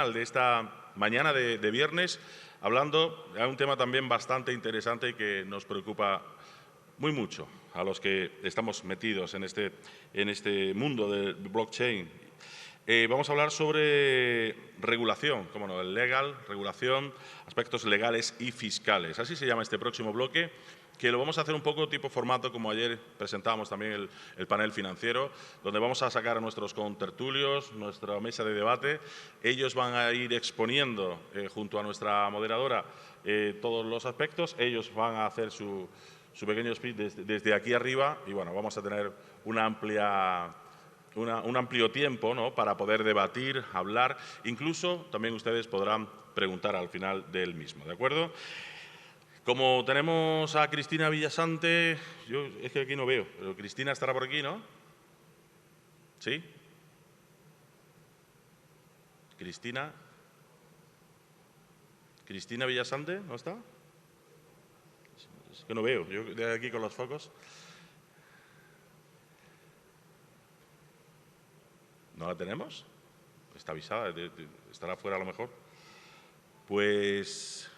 final de esta mañana de viernes, hablando de un tema también bastante interesante y que nos preocupa muy mucho a los que estamos metidos en este mundo del blockchain. Vamos a hablar sobre regulación, como no, el legal, regulación, aspectos legales y fiscales. Así se llama este próximo bloque, que lo vamos a hacer un poco tipo formato, como ayer presentábamos también el panel financiero, donde vamos a sacar a nuestros contertulios, nuestra mesa de debate. Ellos van a ir exponiendo, junto a nuestra moderadora, todos los aspectos. Ellos van a hacer su pequeño speech desde aquí arriba y, bueno, vamos a tener un amplio tiempo, ¿no?, para poder debatir, hablar. Incluso también ustedes podrán preguntar al final del mismo, ¿de acuerdo? Como tenemos a Cristina Villasante, yo es que aquí no veo, pero Cristina estará por aquí, ¿no? ¿Sí? ¿Cristina? ¿Cristina Villasante no está? Es que no veo, yo de aquí con los focos. ¿No la tenemos? Está avisada, estará fuera a lo mejor. Pues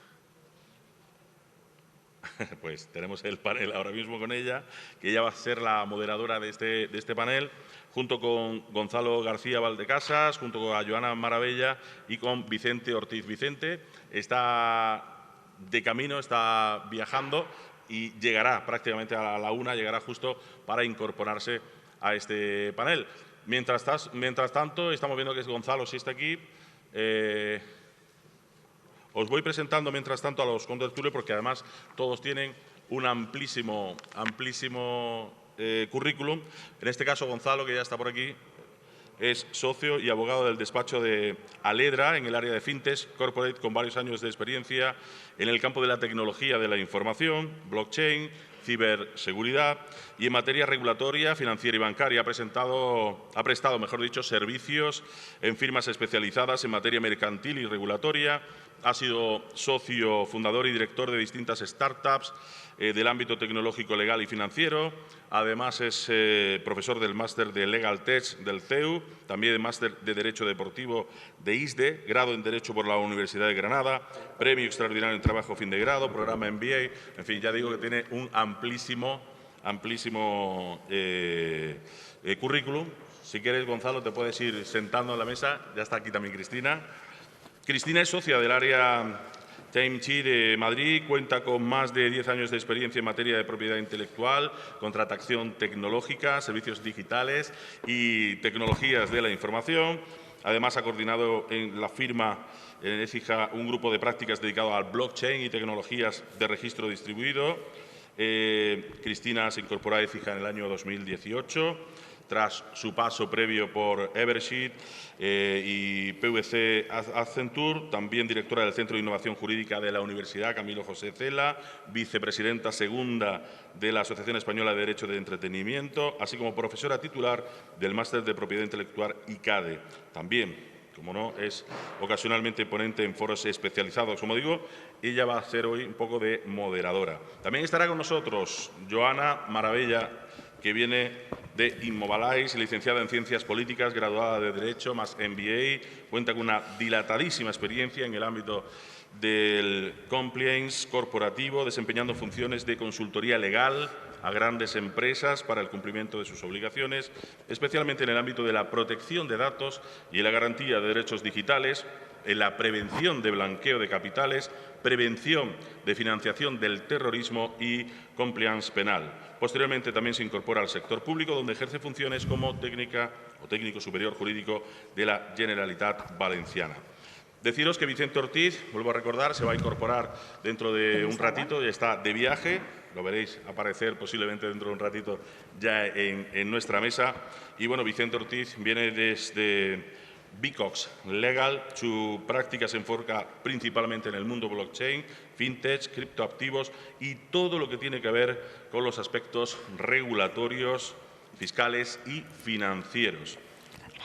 tenemos el panel ahora mismo con ella, que ella va a ser la moderadora de este panel, junto con Gonzalo García Valdecasas, junto con Joana Maravella y con Vicente Ortiz. Vicente está de camino, está viajando y llegará prácticamente a la 1, llegará justo para incorporarse a este panel. Mientras tanto, estamos viendo que es Gonzalo, sí está aquí. Os voy presentando, mientras tanto, a los contertulios, porque además todos tienen un amplísimo currículum. En este caso, Gonzalo, que ya está por aquí, es socio y abogado del despacho de Aledra en el área de Fintech Corporate, con varios años de experiencia en el campo de la tecnología de la información, blockchain, ciberseguridad y en materia regulatoria, financiera y bancaria. Ha prestado, mejor dicho, servicios en firmas especializadas en materia mercantil y regulatoria. Ha sido socio, fundador y director de distintas startups del ámbito tecnológico, legal y financiero. Además, es profesor del máster de Legal Tech del CEU, también de máster de Derecho Deportivo de ISDE, grado en Derecho por la Universidad de Granada, premio extraordinario en trabajo fin de grado, programa MBA. En fin, ya digo que tiene un amplísimo currículum. Si quieres, Gonzalo, te puedes ir sentando en la mesa. Ya está aquí también Cristina. Cristina es socia del área TimeChi de Madrid, cuenta con más de 10 años de experiencia en materia de propiedad intelectual, contratación tecnológica, servicios digitales y tecnologías de la información. Además, ha coordinado en la firma en Écija un grupo de prácticas dedicado al blockchain y tecnologías de registro distribuido. Cristina se incorporó a Écija en el año 2018. Tras su paso previo por Eversheet y PwC Accenture, también directora del Centro de Innovación Jurídica de la Universidad Camilo José Cela, vicepresidenta segunda de la Asociación Española de Derecho de Entretenimiento, así como profesora titular del Máster de Propiedad Intelectual ICADE. También, como no, es ocasionalmente ponente en foros especializados. Como digo, ella va a ser hoy un poco de moderadora. También estará con nosotros Joana Maravella, que viene de Immobilize, licenciada en Ciencias Políticas, graduada de Derecho, más MBA, cuenta con una dilatadísima experiencia en el ámbito del compliance corporativo, desempeñando funciones de consultoría legal a grandes empresas para el cumplimiento de sus obligaciones, especialmente en el ámbito de la protección de datos y en la garantía de derechos digitales, en la prevención de blanqueo de capitales, prevención de financiación del terrorismo y compliance penal. Posteriormente también se incorpora al sector público, donde ejerce funciones como técnica o técnico superior jurídico de la Generalitat Valenciana. Deciros que Vicente Ortiz, vuelvo a recordar, se va a incorporar dentro de un ratito, ya está de viaje, lo veréis aparecer posiblemente dentro de un ratito ya en nuestra mesa. Y bueno, Vicente Ortiz viene desde Bicox Legal. Su práctica se enfoca principalmente en el mundo blockchain, fintech, criptoactivos y todo lo que tiene que ver con los aspectos regulatorios, fiscales y financieros.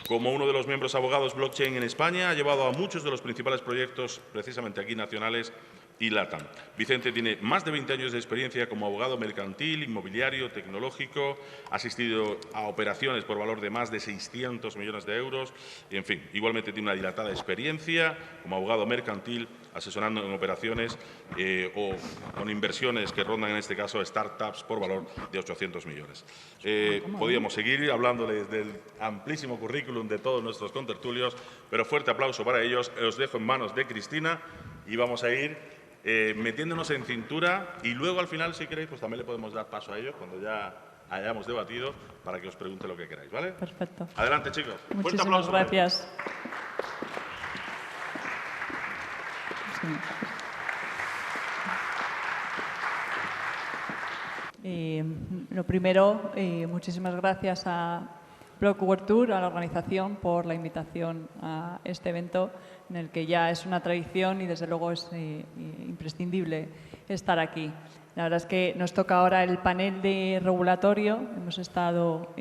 Como uno de los miembros abogados blockchain en España, ha llevado a muchos de los principales proyectos, precisamente aquí nacionales, y LATAM. Vicente tiene más de 20 años de experiencia como abogado mercantil, inmobiliario, tecnológico, ha asistido a operaciones por valor de más de 600 millones de euros y, en fin, igualmente tiene una dilatada experiencia como abogado mercantil, asesorando en operaciones o con inversiones que rondan, en este caso, startups por valor de 800 millones. Podríamos seguir hablándoles del amplísimo currículum de todos nuestros contertulios, pero fuerte aplauso para ellos. Os dejo en manos de Cristina y vamos a ir metiéndonos en cintura y luego al final, si queréis, pues también le podemos dar paso a ellos cuando ya hayamos debatido para que os pregunte lo que queráis, ¿vale? Perfecto. Adelante, chicos. Muchísimas gracias. Lo primero, muchísimas gracias a Bloc World, a la organización, por la invitación a este evento en el que ya es una tradición y desde luego es imprescindible estar aquí. La verdad es que nos toca ahora el panel de regulatorio. Hemos estado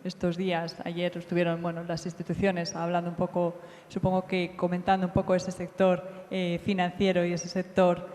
estos días, ayer estuvieron las instituciones hablando un poco, supongo que comentando un poco ese sector financiero y ese sector,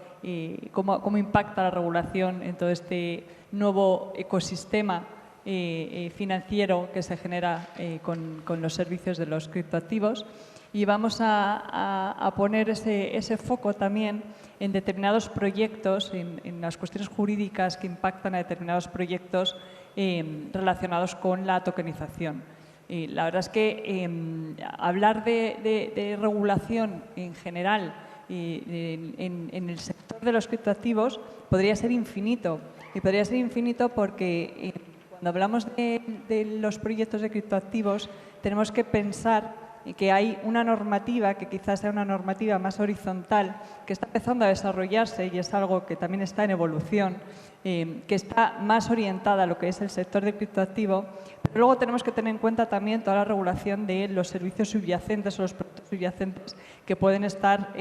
cómo impacta la regulación en todo este nuevo ecosistema financiero que se genera con los servicios de los criptoactivos. Y vamos a poner ese foco también en determinados proyectos, en las cuestiones jurídicas que impactan a determinados proyectos relacionados con la tokenización. La verdad es que hablar de regulación en general en el sector de los criptoactivos podría ser infinito. Y podría ser infinito porque cuando hablamos de los proyectos de criptoactivos tenemos que pensar que hay una normativa que quizás sea una normativa más horizontal que está empezando a desarrollarse y es algo que también está en evolución, que está más orientada a lo que es el sector del criptoactivo, pero luego tenemos que tener en cuenta también toda la regulación de los servicios subyacentes o los productos subyacentes que pueden estar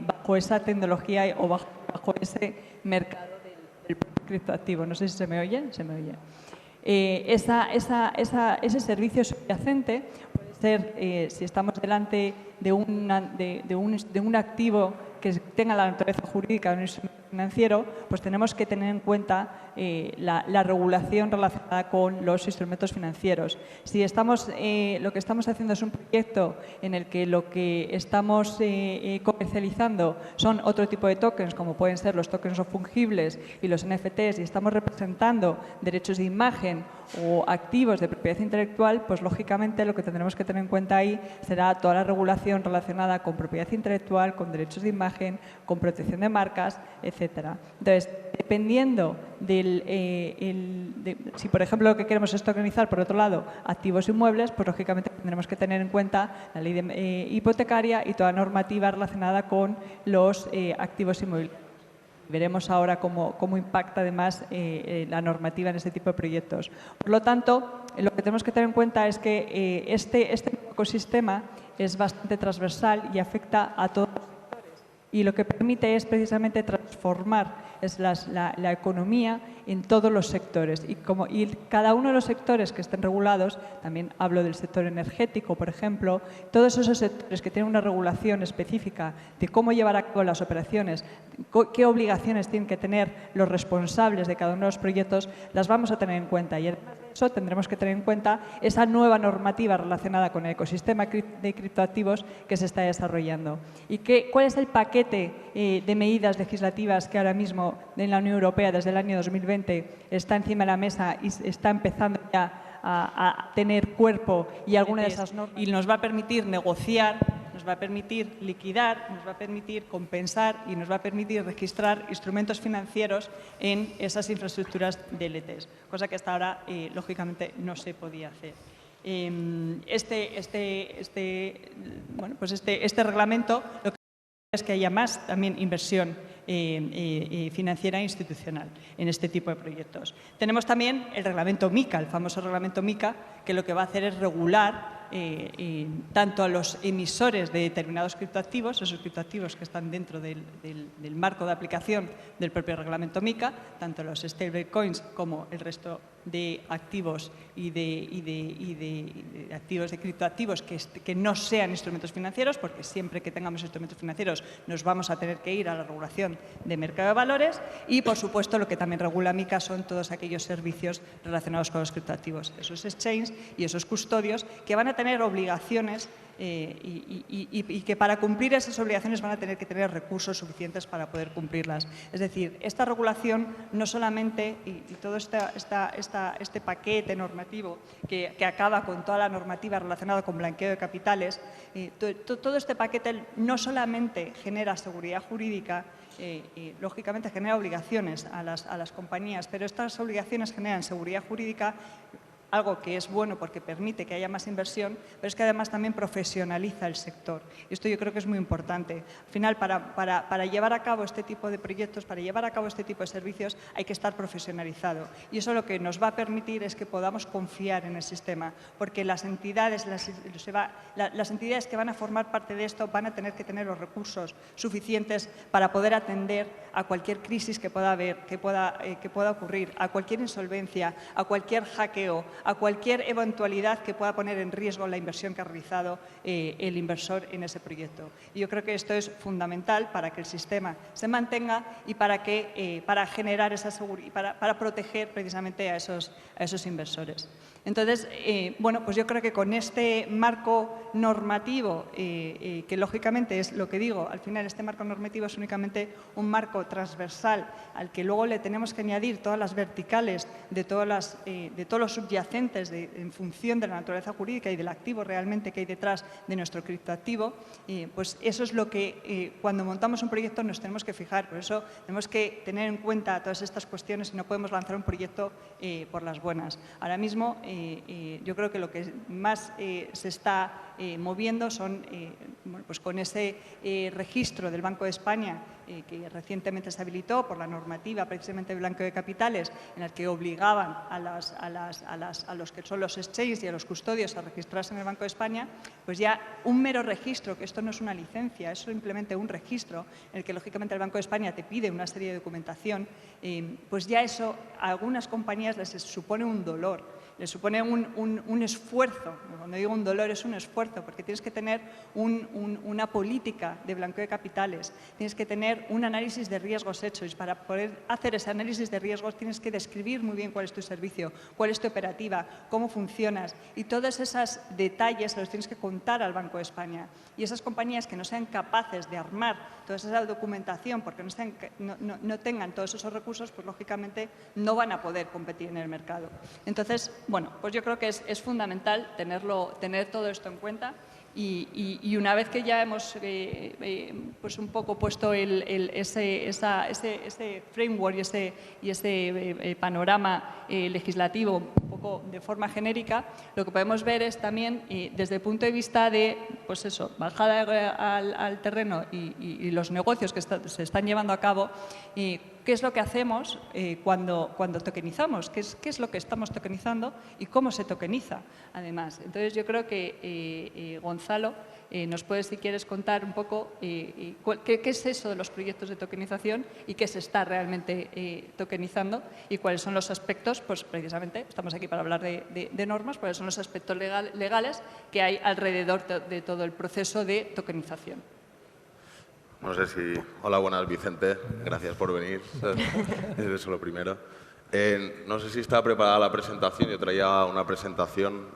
bajo esa tecnología o bajo ese mercado del criptoactivo. No sé si se me oye. Se me oye. Ese servicio subyacente puede ser, si estamos delante de un activo que tenga la naturaleza jurídica de un instrumento financiero, pues tenemos que tener en cuenta la regulación relacionada con los instrumentos financieros. Si lo que estamos haciendo es un proyecto en el que lo que estamos comercializando son otro tipo de tokens, como pueden ser los tokens no fungibles y los NFTs, y estamos representando derechos de imagen o activos de propiedad intelectual, pues lógicamente lo que tendremos que tener en cuenta ahí será toda la regulación relacionada con propiedad intelectual, con derechos de imagen, con protección de marcas, etcétera. Entonces, dependiendo si por ejemplo lo que queremos es tokenizar, por otro lado, activos inmuebles, pues lógicamente tendremos que tener en cuenta la ley hipotecaria y toda normativa relacionada con los activos inmobiliarios. Veremos ahora cómo impacta además la normativa en este tipo de proyectos. Por lo tanto, lo que tenemos que tener en cuenta es que este ecosistema es bastante transversal y afecta a todos los sectores. Y lo que permite es precisamente transformar la economía en todos los sectores. Y cada uno de los sectores que estén regulados, también hablo del sector energético, por ejemplo, todos esos sectores que tienen una regulación específica de cómo llevar a cabo las operaciones, qué obligaciones tienen que tener los responsables de cada uno de los proyectos, las vamos a tener en cuenta. Y además de eso tendremos que tener en cuenta esa nueva normativa relacionada con el ecosistema de criptoactivos que se está desarrollando. ¿Y cuál es el paquete de medidas legislativas que ahora mismo en la Unión Europea desde el año 2020 está encima de la mesa y está empezando ya a tener cuerpo y alguna de esas normas y nos va a permitir negociar, nos va a permitir liquidar, nos va a permitir compensar y nos va a permitir registrar instrumentos financieros en esas infraestructuras DLTs, cosa que hasta ahora lógicamente no se podía hacer. Este reglamento lo que es que haya más también inversión financiera e institucional en este tipo de proyectos. Tenemos también el reglamento MiCA, el famoso reglamento MiCA, que lo que va a hacer es regular tanto a los emisores de determinados criptoactivos, esos criptoactivos que están dentro del marco de aplicación del propio reglamento MiCA, tanto los stablecoins como el resto de activos y de activos, de criptoactivos que no sean instrumentos financieros, porque siempre que tengamos instrumentos financieros nos vamos a tener que ir a la regulación de mercado de valores y, por supuesto, lo que también regula MiCA son todos aquellos servicios relacionados con los criptoactivos, esos exchanges y esos custodios que van a tener obligaciones y que para cumplir esas obligaciones van a tener que tener recursos suficientes para poder cumplirlas. Es decir, esta regulación no solamente, y todo este paquete normativo que acaba con toda la normativa relacionada con blanqueo de capitales, todo este paquete no solamente genera seguridad jurídica, lógicamente genera obligaciones a las compañías, pero estas obligaciones generan seguridad jurídica, algo que es bueno porque permite que haya más inversión, pero es que además también profesionaliza el sector. Y esto yo creo que es muy importante. Al final, para llevar a cabo este tipo de proyectos, para llevar a cabo este tipo de servicios, hay que estar profesionalizado. Y eso lo que nos va a permitir es que podamos confiar en el sistema, porque las entidades que van a formar parte de esto van a tener que tener los recursos suficientes para poder atender a cualquier crisis que pueda haber, que pueda ocurrir, a cualquier insolvencia, a cualquier hackeo, a cualquier eventualidad que pueda poner en riesgo la inversión que ha realizado el inversor en ese proyecto. Y yo creo que esto es fundamental para que el sistema se mantenga y para generar esa seguridad, para proteger precisamente a esos inversores. Entonces, bueno, pues yo creo que con este marco normativo, que lógicamente es lo que digo, al final este marco normativo es únicamente un marco transversal al que luego le tenemos que añadir todas las verticales de todos los subyacentes en función de la naturaleza jurídica y del activo realmente que hay detrás de nuestro criptoactivo, pues eso es lo que cuando montamos un proyecto nos tenemos que fijar. Por eso tenemos que tener en cuenta todas estas cuestiones y no podemos lanzar un proyecto por las buenas. Ahora mismo yo creo que lo que más se está moviendo son, bueno, pues con ese registro del Banco de España que recientemente se habilitó por la normativa precisamente de blanqueo de capitales, en el que obligaban a los que son los exchanges y a los custodios a registrarse en el Banco de España, pues ya un mero registro, que esto no es una licencia, es simplemente un registro en el que lógicamente el Banco de España te pide una serie de documentación, pues ya eso a algunas compañías les supone un dolor. Le supone un esfuerzo. Cuando digo un dolor es un esfuerzo, porque tienes que tener una política de blanqueo de capitales, tienes que tener un análisis de riesgos hechos y para poder hacer ese análisis de riesgos tienes que describir muy bien cuál es tu servicio, cuál es tu operativa, cómo funcionas y todos esos detalles se los tienes que contar al Banco de España. Y esas compañías que no sean capaces de armar toda esa documentación porque no tengan todos esos recursos, pues lógicamente no van a poder competir en el mercado. Entonces, bueno, pues yo creo que es fundamental tener todo esto en cuenta y una vez que ya hemos pues un poco puesto ese framework y ese panorama legislativo un poco de forma genérica, lo que podemos ver es también desde el punto de vista de, pues eso, bajada al terreno y los negocios que se están llevando a cabo, qué es lo que hacemos cuando tokenizamos, qué es lo que estamos tokenizando y cómo se tokeniza, además. Entonces, yo creo que Gonzalo nos puedes, si quieres, contar un poco qué es eso de los proyectos de tokenización y qué se está realmente tokenizando y cuáles son los aspectos, pues precisamente estamos aquí para hablar de normas, cuáles son los aspectos legales que hay alrededor de todo el proceso de tokenización. No sé si... Hola, buenas, Vicente. Gracias por venir. Eso es lo primero. No sé si está preparada la presentación. Yo traía una presentación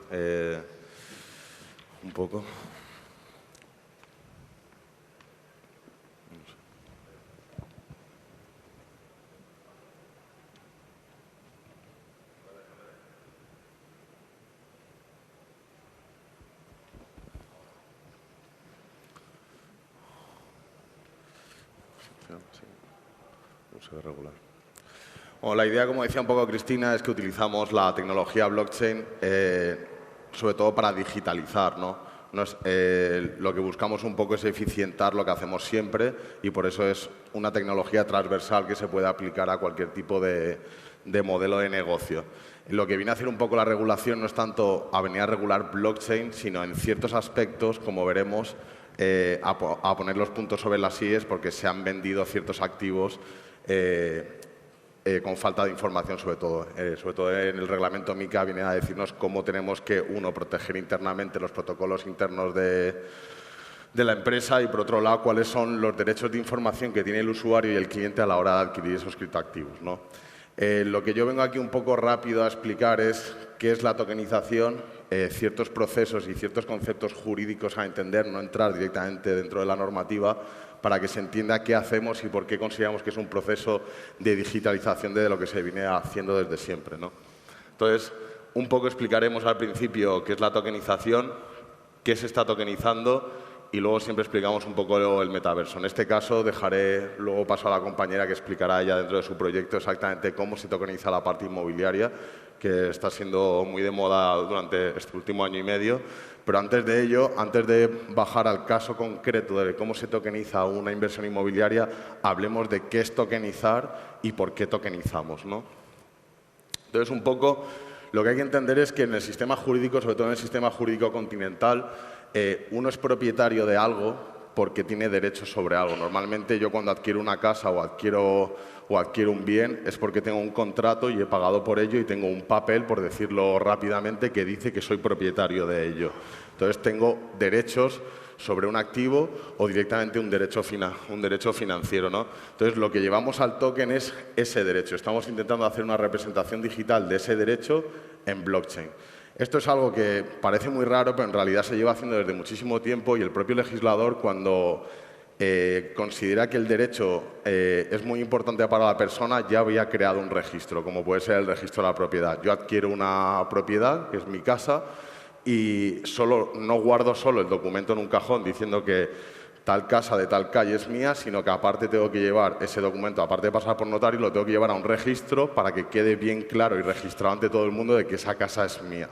un poco. Regular. Bueno, la idea, como decía un poco Cristina, es que utilizamos la tecnología blockchain sobre todo para digitalizar, ¿no? Lo que buscamos un poco es eficientar lo que hacemos siempre y por eso es una tecnología transversal que se puede aplicar a cualquier tipo de modelo de negocio. Lo que viene a hacer un poco la regulación no es tanto a venir a regular blockchain, sino en ciertos aspectos, como veremos, a poner los puntos sobre las IES porque se han vendido ciertos activos con falta de información sobre todo. Sobre todo en el reglamento MiCA viene a decirnos cómo tenemos que, uno, proteger internamente los protocolos internos de la empresa y, por otro lado, cuáles son los derechos de información que tiene el usuario y el cliente a la hora de adquirir esos criptoactivos, ¿no? Lo que yo vengo aquí un poco rápido a explicar es qué es la tokenización, ciertos procesos y ciertos conceptos jurídicos a entender, no entrar directamente dentro de la normativa, para que se entienda qué hacemos y por qué consideramos que es un proceso de digitalización de lo que se viene haciendo desde siempre, ¿no? Entonces, un poco explicaremos al principio qué es la tokenización, qué se está tokenizando y luego siempre explicamos un poco el metaverso. En este caso dejaré luego paso a la compañera que explicará ella dentro de su proyecto exactamente cómo se tokeniza la parte inmobiliaria, que está siendo muy de moda durante este último año y medio. Pero antes de ello, antes de bajar al caso concreto de cómo se tokeniza una inversión inmobiliaria, hablemos de qué es tokenizar y por qué tokenizamos, ¿no? Entonces, un poco lo que hay que entender es que en el sistema jurídico, sobre todo en el sistema jurídico continental, uno es propietario de algo porque tiene derechos sobre algo. Normalmente yo cuando adquiero una casa o adquiero un bien es porque tengo un contrato y he pagado por ello y tengo un papel, por decirlo rápidamente, que dice que soy propietario de ello. Entonces tengo derechos sobre un activo o directamente un derecho financiero, ¿no? Entonces lo que llevamos al token es ese derecho. Estamos intentando hacer una representación digital de ese derecho en blockchain. Esto es algo que parece muy raro, pero en realidad se lleva haciendo desde muchísimo tiempo y el propio legislador, cuando considera que el derecho es muy importante para la persona, ya había creado un registro, como puede ser el registro de la propiedad. Yo adquiero una propiedad, que es mi casa, y no guardo solo el documento en un cajón diciendo que tal casa de tal calle es mía, sino que aparte tengo que llevar ese documento, aparte de pasar por notario, lo tengo que llevar a un registro para que quede bien claro y registrado ante todo el mundo de que esa casa es mía.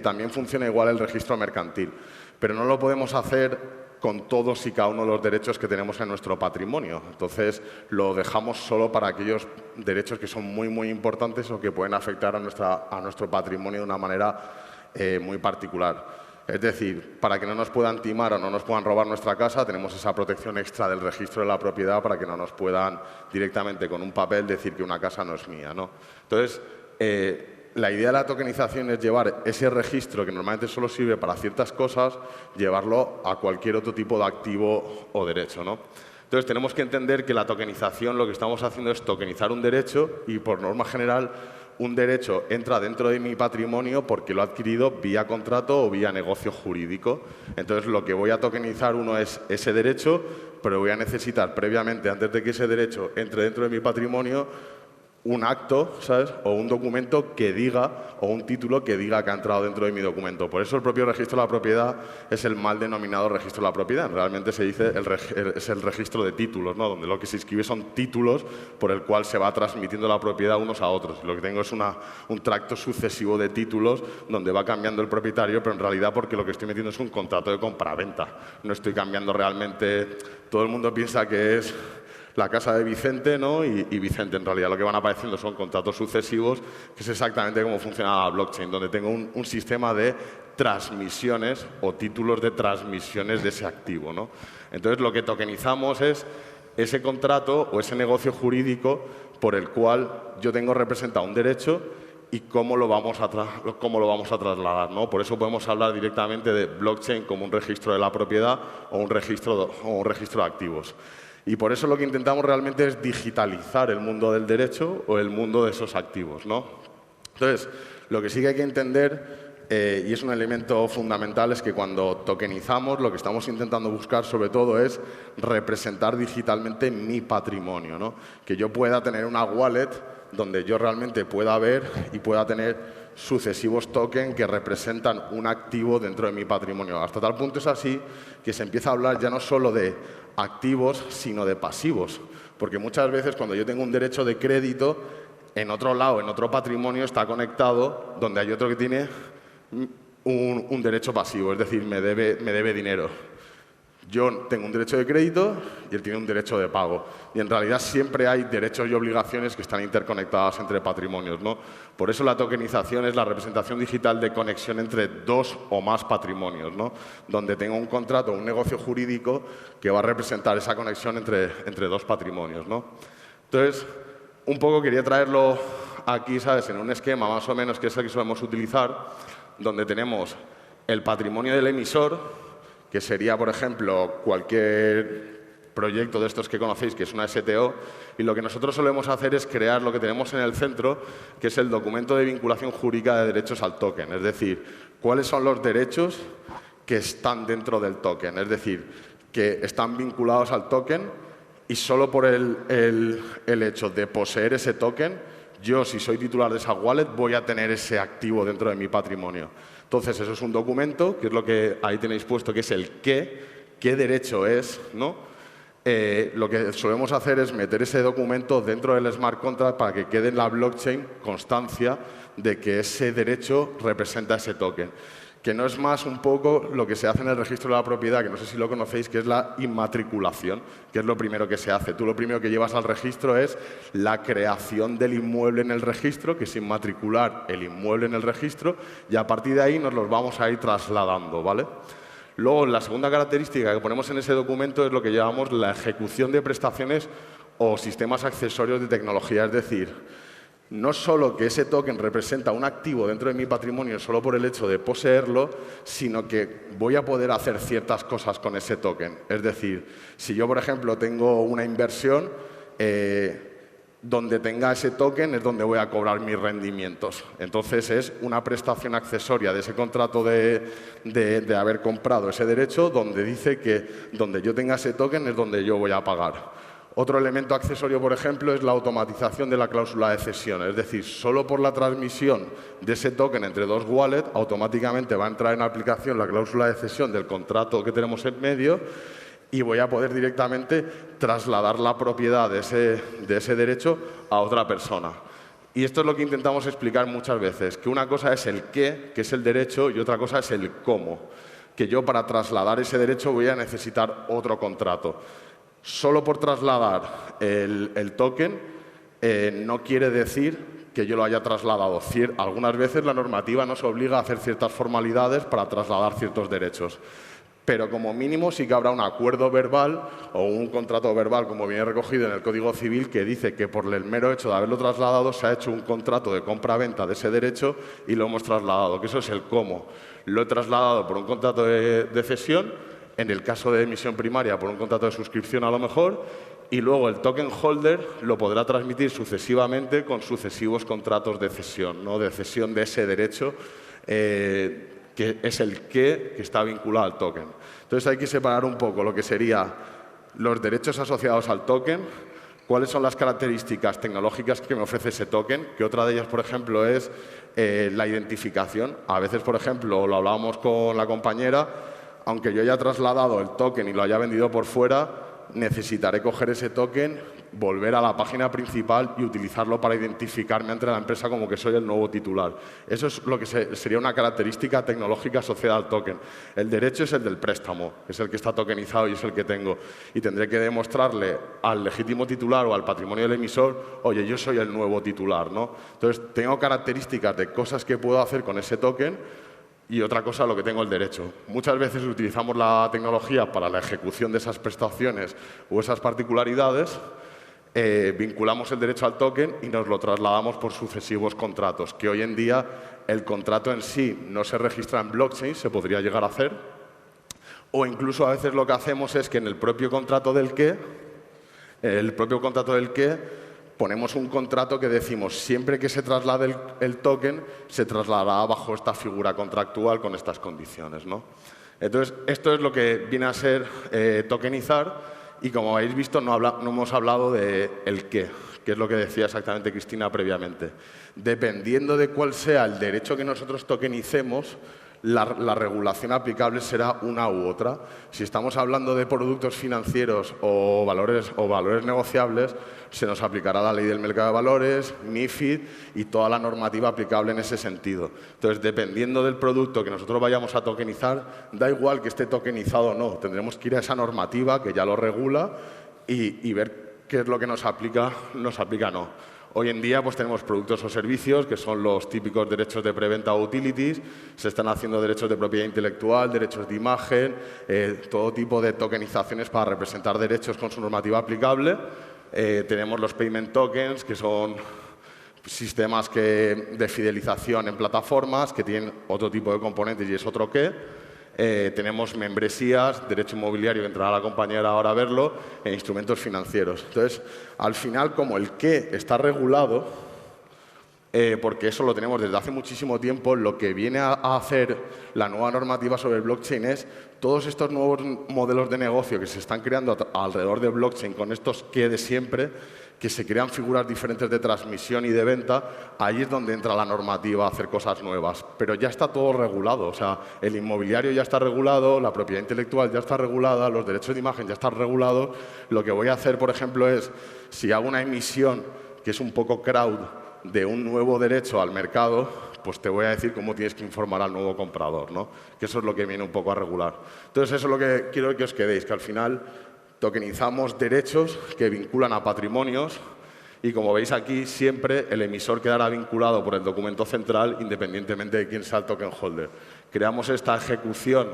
También funciona igual el registro mercantil, pero no lo podemos hacer con todos y cada uno de los derechos que tenemos en nuestro patrimonio. Entonces, lo dejamos solo para aquellos derechos que son muy, muy importantes o que pueden afectar a nuestro patrimonio de una manera muy particular. Es decir, para que no nos puedan timar o no nos puedan robar nuestra casa, tenemos esa protección extra del registro de la propiedad para que no nos puedan directamente con un papel decir que una casa no es mía, ¿no? Entonces, la idea de la tokenización es llevar ese registro, que normalmente solo sirve para ciertas cosas, llevarlo a cualquier otro tipo de activo o derecho, ¿no? Entonces, tenemos que entender que la tokenización lo que estamos haciendo es tokenizar un derecho y, por norma general, un derecho entra dentro de mi patrimonio porque lo he adquirido vía contrato o vía negocio jurídico. Entonces, lo que voy a tokenizar uno es ese derecho, pero voy a necesitar previamente, antes de que ese derecho entre dentro de mi patrimonio, un acto, ¿sabes?, o un documento que diga, o un título que diga que ha entrado dentro de mi documento. Por eso el propio registro de la propiedad es el mal denominado registro de la propiedad. Realmente se dice es el registro de títulos, ¿no?, donde lo que se inscribe son títulos por el cual se va transmitiendo la propiedad unos a otros. Lo que tengo es un tracto sucesivo de títulos donde va cambiando el propietario, pero en realidad porque lo que estoy metiendo es un contrato de compra-venta. No estoy cambiando realmente. Todo el mundo piensa que es la casa de Vicente, ¿no? Y Vicente, en realidad lo que van apareciendo son contratos sucesivos, que es exactamente cómo funciona la blockchain, donde tengo un sistema de transmisiones o títulos de transmisiones de ese activo, ¿no? Entonces, lo que tokenizamos es ese contrato o ese negocio jurídico por el cual yo tengo representado un derecho y cómo lo vamos a trasladar, ¿no? Por eso podemos hablar directamente de blockchain como un registro de la propiedad o un registro de activos. Y por eso lo que intentamos realmente es digitalizar el mundo del derecho o el mundo de esos activos, ¿no? Entonces, lo que sí que hay que entender, y es un elemento fundamental, es que cuando tokenizamos lo que estamos intentando buscar sobre todo es representar digitalmente mi patrimonio, ¿no? Que yo pueda tener una wallet donde yo realmente pueda ver y pueda tener sucesivos tokens que representan un activo dentro de mi patrimonio. Hasta tal punto es así que se empieza a hablar ya no solo de activos, sino de pasivos. Porque muchas veces cuando yo tengo un derecho de crédito, en otro lado, en otro patrimonio, está conectado donde hay otro que tiene un derecho pasivo, es decir, me debe dinero. Yo tengo un derecho de crédito y él tiene un derecho de pago. Y en realidad siempre hay derechos y obligaciones que están interconectadas entre patrimonios, ¿no? Por eso la tokenización es la representación digital de conexión entre dos o más patrimonios, ¿no? Donde tengo un contrato, un negocio jurídico que va a representar esa conexión entre dos patrimonios, ¿no? Entonces, un poco quería traerlo aquí, ¿sabes?, en un esquema más o menos que es el que solemos utilizar, donde tenemos el patrimonio del emisor, que sería, por ejemplo, cualquier proyecto de estos que conocéis, que es una STO, y lo que nosotros solemos hacer es crear lo que tenemos en el centro, que es el documento de vinculación jurídica de derechos al token, es decir, cuáles son los derechos que están dentro del token, es decir, que están vinculados al token y solo por el hecho de poseer ese token, yo, si soy titular de esa wallet, voy a tener ese activo dentro de mi patrimonio. Entonces, eso es un documento, que es lo que ahí tenéis puesto, que es el qué derecho es, ¿no? Lo que solemos hacer es meter ese documento dentro del smart contract para que quede en la blockchain constancia de que ese derecho representa ese token. Que no es más un poco lo que se hace en el registro de la propiedad, que no sé si lo conocéis, que es la inmatriculación, que es lo primero que se hace. Tú lo primero que llevas al registro es la creación del inmueble en el registro, que es inmatricular el inmueble en el registro, y a partir de ahí nos los vamos a ir trasladando, ¿vale? Luego, la segunda característica que ponemos en ese documento es lo que llamamos la ejecución de prestaciones o sistemas accesorios de tecnología. Es decir, no solo que ese token representa un activo dentro de mi patrimonio solo por el hecho de poseerlo, sino que voy a poder hacer ciertas cosas con ese token. Es decir, si yo, por ejemplo, tengo una inversión, donde tenga ese token es donde voy a cobrar mis rendimientos. Entonces, es una prestación accesoria de ese contrato de haber comprado ese derecho, donde dice que donde yo tenga ese token es donde yo voy a pagar. Otro elemento accesorio, por ejemplo, es la automatización de la cláusula de cesión. Es decir, solo por la transmisión de ese token entre dos wallets, automáticamente va a entrar en aplicación la cláusula de cesión del contrato que tenemos en medio y voy a poder directamente trasladar la propiedad de ese derecho a otra persona. Y esto es lo que intentamos explicar muchas veces, que una cosa es el qué, que es el derecho, y otra cosa es el cómo. Que yo para trasladar ese derecho voy a necesitar otro contrato. Solo por trasladar el token no quiere decir que yo lo haya trasladado. Algunas veces la normativa nos obliga a hacer ciertas formalidades para trasladar ciertos derechos. Pero como mínimo sí que habrá un acuerdo verbal o un contrato verbal, como viene recogido en el Código Civil, que dice que por el mero hecho de haberlo trasladado se ha hecho un contrato de compra-venta de ese derecho y lo hemos trasladado, que eso es el cómo. Lo he trasladado por un contrato de cesión, en el caso de emisión primaria por un contrato de suscripción a lo mejor, y luego el token holder lo podrá transmitir sucesivamente con sucesivos contratos de cesión, ¿no? De cesión de ese derecho, que es el que está vinculado al token. Entonces hay que separar un poco lo que serían los derechos asociados al token, cuáles son las características tecnológicas que me ofrece ese token, que otra de ellas, por ejemplo, es la identificación. A veces, por ejemplo, lo hablábamos con la compañera, aunque yo haya trasladado el token y lo haya vendido por fuera, necesitaré coger ese token, volver a la página principal y utilizarlo para identificarme ante la empresa como que soy el nuevo titular. Eso es lo que sería una característica tecnológica asociada al token. El derecho es el del préstamo, es el que está tokenizado y es el que tengo. Y tendré que demostrarle al legítimo titular o al patrimonio del emisor, oye, yo soy el nuevo titular, ¿no? Entonces, tengo características de cosas que puedo hacer con ese token y otra cosa, lo que tengo el derecho. Muchas veces utilizamos la tecnología para la ejecución de esas prestaciones o esas particularidades, vinculamos el derecho al token y nos lo trasladamos por sucesivos contratos, que hoy en día el contrato en sí no se registra en blockchain, se podría llegar a hacer, o incluso a veces lo que hacemos es que en el propio contrato del qué, ponemos un contrato que decimos siempre que se traslade el token, se trasladará bajo esta figura contractual con estas condiciones, ¿no? Entonces, esto es lo que viene a ser tokenizar y, como habéis visto, no hemos hablado de el qué, que es lo que decía exactamente Cristina previamente. Dependiendo de cuál sea el derecho que nosotros tokenicemos, la regulación aplicable será una u otra. Si estamos hablando de productos financieros o valores negociables, se nos aplicará la ley del mercado de valores, MiFID y toda la normativa aplicable en ese sentido. Entonces, dependiendo del producto que nosotros vayamos a tokenizar, da igual que esté tokenizado o no. Tendremos que ir a esa normativa que ya lo regula y ver qué es lo que nos aplica o no. Hoy en día pues tenemos productos o servicios que son los típicos derechos de preventa o utilities, se están haciendo derechos de propiedad intelectual, derechos de imagen, todo tipo de tokenizaciones para representar derechos con su normativa aplicable. Tenemos los payment tokens, que son sistemas de fidelización en plataformas que tienen otro tipo de componentes y es otro qué. Tenemos membresías, derecho inmobiliario, que entrará la compañera ahora a verlo, e instrumentos financieros. Entonces, al final, como el qué está regulado, porque eso lo tenemos desde hace muchísimo tiempo, lo que viene a hacer la nueva normativa sobre el blockchain es todos estos nuevos modelos de negocio que se están creando alrededor del blockchain con estos qué de siempre, que se crean figuras diferentes de transmisión y de venta, ahí es donde entra la normativa a hacer cosas nuevas. Pero ya está todo regulado, o sea, el inmobiliario ya está regulado, la propiedad intelectual ya está regulada, los derechos de imagen ya están regulados. Lo que voy a hacer, por ejemplo, es, si hago una emisión que es un poco crowd de un nuevo derecho al mercado, pues te voy a decir cómo tienes que informar al nuevo comprador, ¿no? Que eso es lo que viene un poco a regular. Entonces, eso es lo que quiero que os quedéis, que al final tokenizamos derechos que vinculan a patrimonios y, como veis aquí, siempre el emisor quedará vinculado por el documento central independientemente de quién sea el token holder. Creamos esta ejecución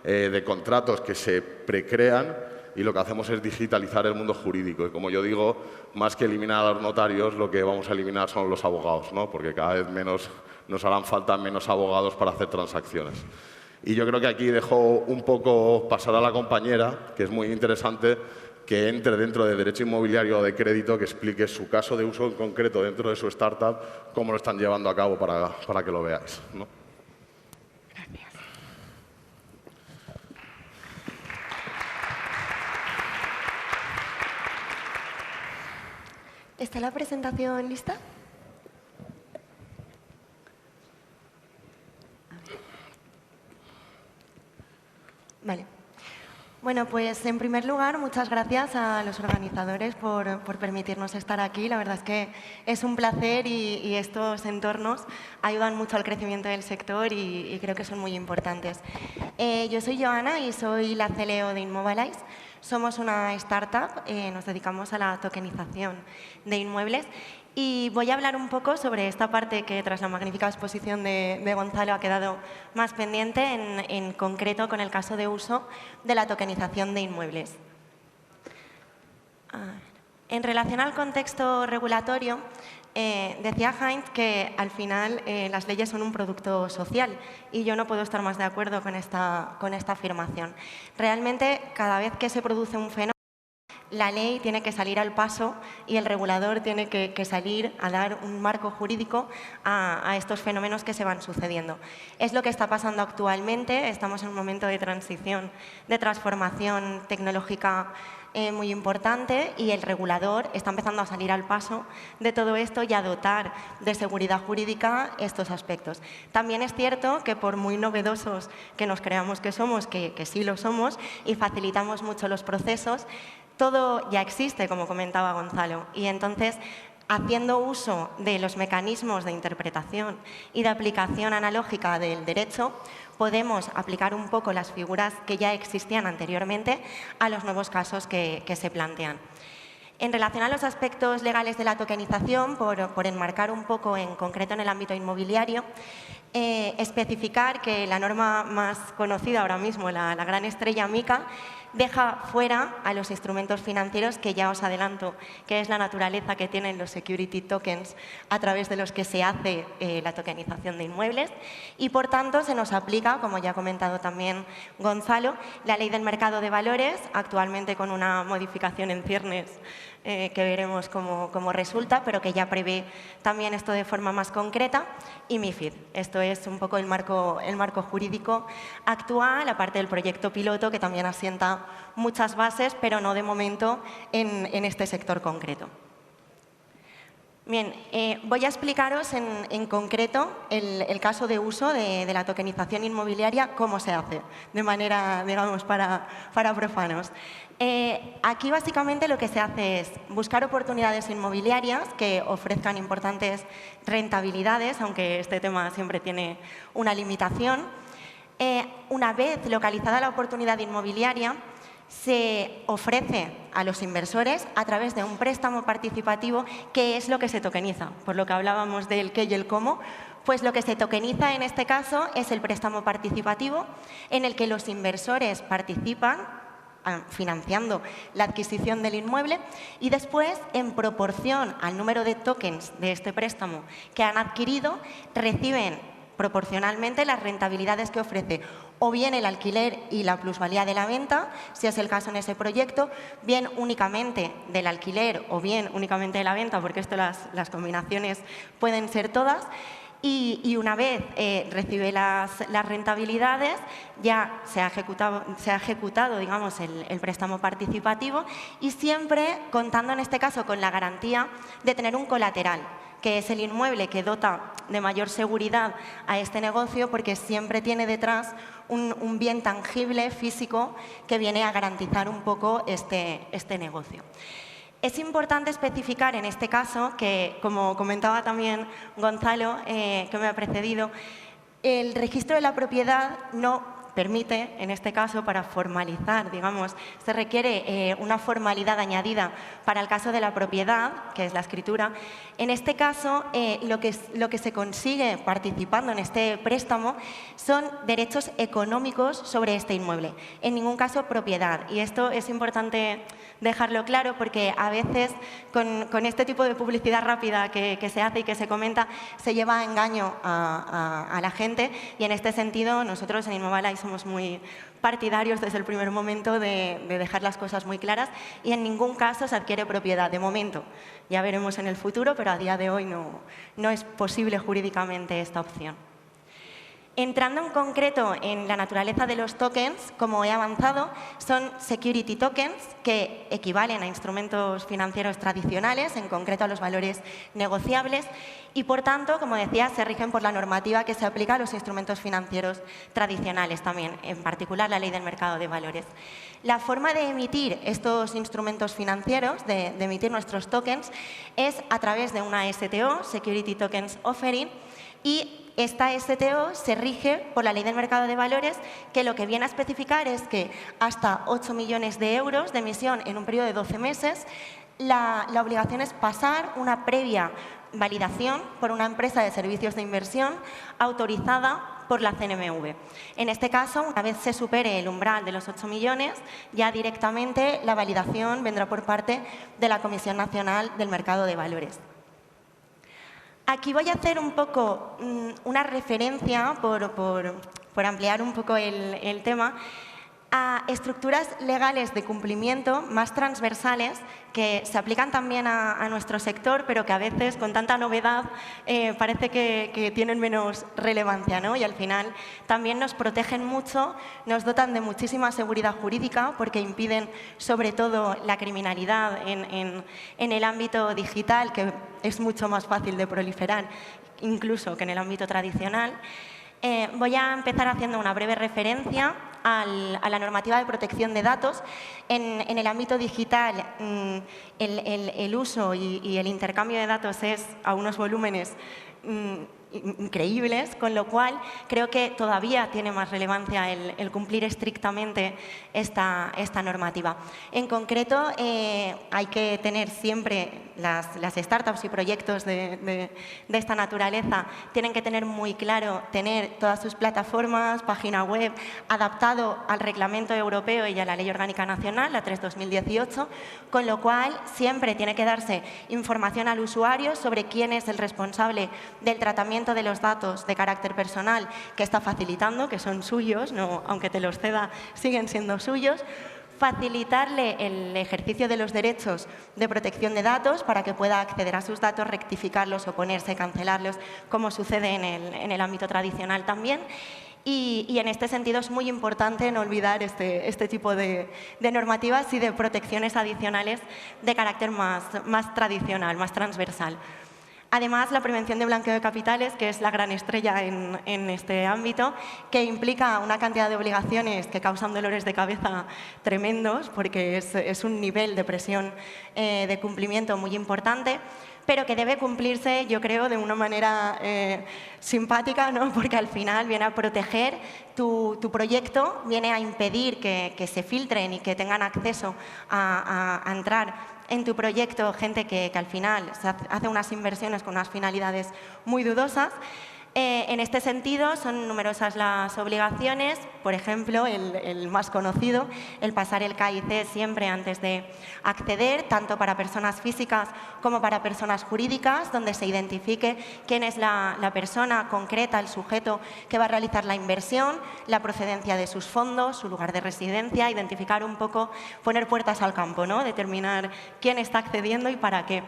de contratos que se precrean y lo que hacemos es digitalizar el mundo jurídico. Y, como yo digo, más que eliminar a los notarios, lo que vamos a eliminar son los abogados, ¿no? Porque cada vez nos harán falta menos abogados para hacer transacciones. Y yo creo que aquí dejo un poco pasar a la compañera, que es muy interesante que entre dentro de derecho inmobiliario o de crédito, que explique su caso de uso en concreto dentro de su startup, cómo lo están llevando a cabo para que lo veáis, ¿no? Gracias. ¿Está la presentación lista? Vale. Bueno, pues en primer lugar, muchas gracias a los organizadores por permitirnos estar aquí. La verdad es que es un placer y estos entornos ayudan mucho al crecimiento del sector y creo que son muy importantes. Yo soy Joana y soy la CLO de Inmobilize. Somos una startup, nos dedicamos a la tokenización de inmuebles. Y voy a hablar un poco sobre esta parte que, tras la magnífica exposición de Gonzalo, ha quedado más pendiente, en concreto con el caso de uso de la tokenización de inmuebles. En relación al contexto regulatorio, decía Heinz que al final las leyes son un producto social y yo no puedo estar más de acuerdo con esta afirmación. Realmente, cada vez que se produce un fenómeno, la ley tiene que salir al paso y el regulador tiene que salir a dar un marco jurídico a estos fenómenos que se van sucediendo. Es lo que está pasando actualmente. Estamos en un momento de transición, de transformación tecnológica muy importante y el regulador está empezando a salir al paso de todo esto y a dotar de seguridad jurídica estos aspectos. También es cierto que, por muy novedosos que nos creamos que somos, que sí lo somos y facilitamos mucho los procesos, todo ya existe, como comentaba Gonzalo, y entonces, haciendo uso de los mecanismos de interpretación y de aplicación analógica del derecho, podemos aplicar un poco las figuras que ya existían anteriormente a los nuevos casos que se plantean. En relación a los aspectos legales de la tokenización, por enmarcar un poco en concreto en el ámbito inmobiliario, especificar que la norma más conocida ahora mismo, la gran estrella MiCA, deja fuera a los instrumentos financieros, que ya os adelanto que es la naturaleza que tienen los security tokens a través de los que se hace la tokenización de inmuebles y, por tanto, se nos aplica, como ya ha comentado también Gonzalo, la Ley del Mercado de Valores, actualmente con una modificación en ciernes que veremos cómo resulta, pero que ya prevé también esto de forma más concreta, y MiFID. Esto es un poco el marco jurídico actual, aparte del proyecto piloto, que también asienta muchas bases, pero no de momento en este sector concreto. Bien, voy a explicaros en concreto el caso de uso de la tokenización inmobiliaria, cómo se hace, de manera, digamos, para profanos. Aquí, básicamente, lo que se hace es buscar oportunidades inmobiliarias que ofrezcan importantes rentabilidades, aunque este tema siempre tiene una limitación. Una vez localizada la oportunidad inmobiliaria, se ofrece a los inversores a través de un préstamo participativo, que es lo que se tokeniza. Por lo que hablábamos del qué y el cómo, pues lo que se tokeniza en este caso es el préstamo participativo, en el que los inversores participan financiando la adquisición del inmueble y después, en proporción al número de tokens de este préstamo que han adquirido, reciben proporcionalmente las rentabilidades que ofrece o bien el alquiler y la plusvalía de la venta, si es el caso en ese proyecto, bien únicamente del alquiler o bien únicamente de la venta, porque esto las combinaciones pueden ser todas. Y una vez recibe las rentabilidades, ya se ha ejecutado digamos, el préstamo participativo y siempre contando en este caso con la garantía de tener un colateral, que es el inmueble que dota de mayor seguridad a este negocio porque siempre tiene detrás un bien tangible, físico, que viene a garantizar un poco este negocio. Es importante especificar en este caso que, como comentaba también Gonzalo, que me ha precedido, el registro de la propiedad no permite, en este caso, para formalizar, digamos, se requiere una formalidad añadida para el caso de la propiedad, que es la escritura. En este caso, lo que se consigue participando en este préstamo son derechos económicos sobre este inmueble, en ningún caso propiedad. Y esto es importante dejarlo claro porque a veces con este tipo de publicidad rápida que se hace y que se comenta se lleva a engaño a la gente y en este sentido nosotros en Inmobalai somos muy partidarios desde el primer momento de dejar las cosas muy claras y en ningún caso se adquiere propiedad de momento. Ya veremos en el futuro, pero a día de hoy no es posible jurídicamente esta opción. Entrando en concreto en la naturaleza de los tokens, como he avanzado, son security tokens que equivalen a instrumentos financieros tradicionales, en concreto a los valores negociables, y por tanto, como decía, se rigen por la normativa que se aplica a los instrumentos financieros tradicionales también, en particular la Ley del Mercado de Valores. La forma de emitir estos instrumentos financieros, de emitir nuestros tokens, es a través de una STO, Security Tokens Offering, y esta STO se rige por la Ley del Mercado de Valores, que lo que viene a especificar es que hasta 8 millones de euros de emisión en un periodo de 12 meses, la obligación es pasar una previa validación por una empresa de servicios de inversión autorizada por la CNMV. En este caso, una vez se supere el umbral de los 8 millones, ya directamente la validación vendrá por parte de la Comisión Nacional del Mercado de Valores. Aquí voy a hacer un poco una referencia, por ampliar un poco el tema, a estructuras legales de cumplimiento más transversales que se aplican también a nuestro sector, pero que a veces, con tanta novedad, parece que tienen menos relevancia, ¿no? Y al final también nos protegen mucho, nos dotan de muchísima seguridad jurídica porque impiden, sobre todo, la criminalidad en el ámbito digital, que es mucho más fácil de proliferar, incluso que en el ámbito tradicional. Voy a empezar haciendo una breve referencia a la normativa de protección de datos. En el ámbito digital, el uso y el intercambio de datos es a unos volúmenes increíbles, con lo cual creo que todavía tiene más relevancia el cumplir estrictamente esta normativa. En concreto, hay que tener siempre las startups y proyectos de esta naturaleza, tienen que tener muy claro tener todas sus plataformas, página web, adaptado al Reglamento Europeo y a la Ley Orgánica Nacional, la 3/2018, con lo cual siempre tiene que darse información al usuario sobre quién es el responsable del tratamiento de los datos de carácter personal que está facilitando, que son suyos, no, aunque te los ceda, siguen siendo suyos. Facilitarle el ejercicio de los derechos de protección de datos para que pueda acceder a sus datos, rectificarlos, oponerse, cancelarlos, como sucede en el ámbito tradicional también. Y en este sentido es muy importante no olvidar este tipo de normativas y de protecciones adicionales de carácter más tradicional, más transversal. Además, la prevención de blanqueo de capitales, que es la gran estrella en este ámbito, que implica una cantidad de obligaciones que causan dolores de cabeza tremendos, porque es un nivel de presión de cumplimiento muy importante, pero que debe cumplirse, yo creo, de una manera simpática, ¿no? Porque al final viene a proteger tu proyecto, viene a impedir que se filtren y que tengan acceso a entrar en tu proyecto gente que al final hace unas inversiones con unas finalidades muy dudosas. En este sentido, son numerosas las obligaciones, por ejemplo, el más conocido, el pasar el KIC siempre antes de acceder, tanto para personas físicas como para personas jurídicas, donde se identifique quién es la persona concreta, el sujeto que va a realizar la inversión, la procedencia de sus fondos, su lugar de residencia, identificar un poco, poner puertas al campo, ¿no? Determinar quién está accediendo y para qué.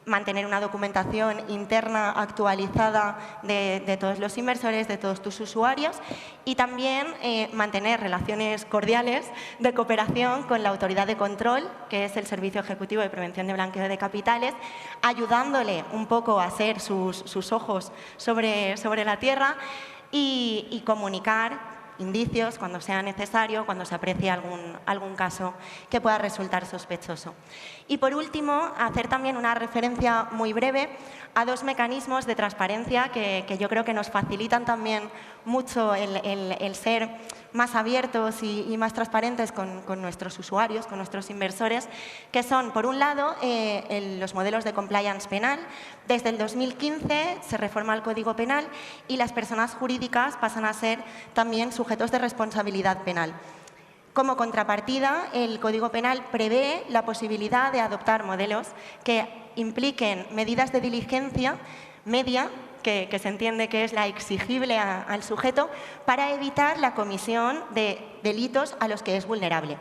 Mantener una documentación interna actualizada de todos los inversores, de todos tus usuarios y también mantener relaciones cordiales de cooperación con la autoridad de control, que es el Servicio Ejecutivo de Prevención de Blanqueo de Capitales, ayudándole un poco a ser sus ojos sobre la tierra y comunicar indicios cuando sea necesario, cuando se aprecie algún caso que pueda resultar sospechoso. Y por último, hacer también una referencia muy breve a dos mecanismos de transparencia que yo creo que nos facilitan también mucho el ser más abiertos y más transparentes con nuestros usuarios, con nuestros inversores, que son, por un lado, los modelos de compliance penal. Desde el 2015 se reforma el Código Penal y las personas jurídicas pasan a ser también sujetos de responsabilidad penal. Como contrapartida, el Código Penal prevé la posibilidad de adoptar modelos que impliquen medidas de diligencia media, que se entiende que es la exigible al sujeto, para evitar la comisión de delitos a los que es vulnerable.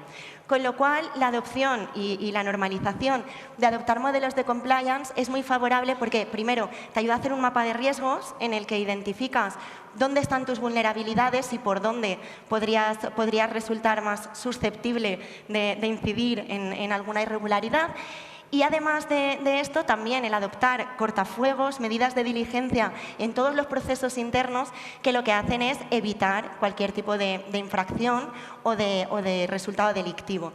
Con lo cual, la adopción y la normalización de adoptar modelos de compliance es muy favorable porque, primero, te ayuda a hacer un mapa de riesgos en el que identificas dónde están tus vulnerabilidades y por dónde podrías resultar más susceptible de incidir en alguna irregularidad. Y además de esto, también el adoptar cortafuegos, medidas de diligencia en todos los procesos internos que lo que hacen es evitar cualquier tipo de infracción o de resultado delictivo.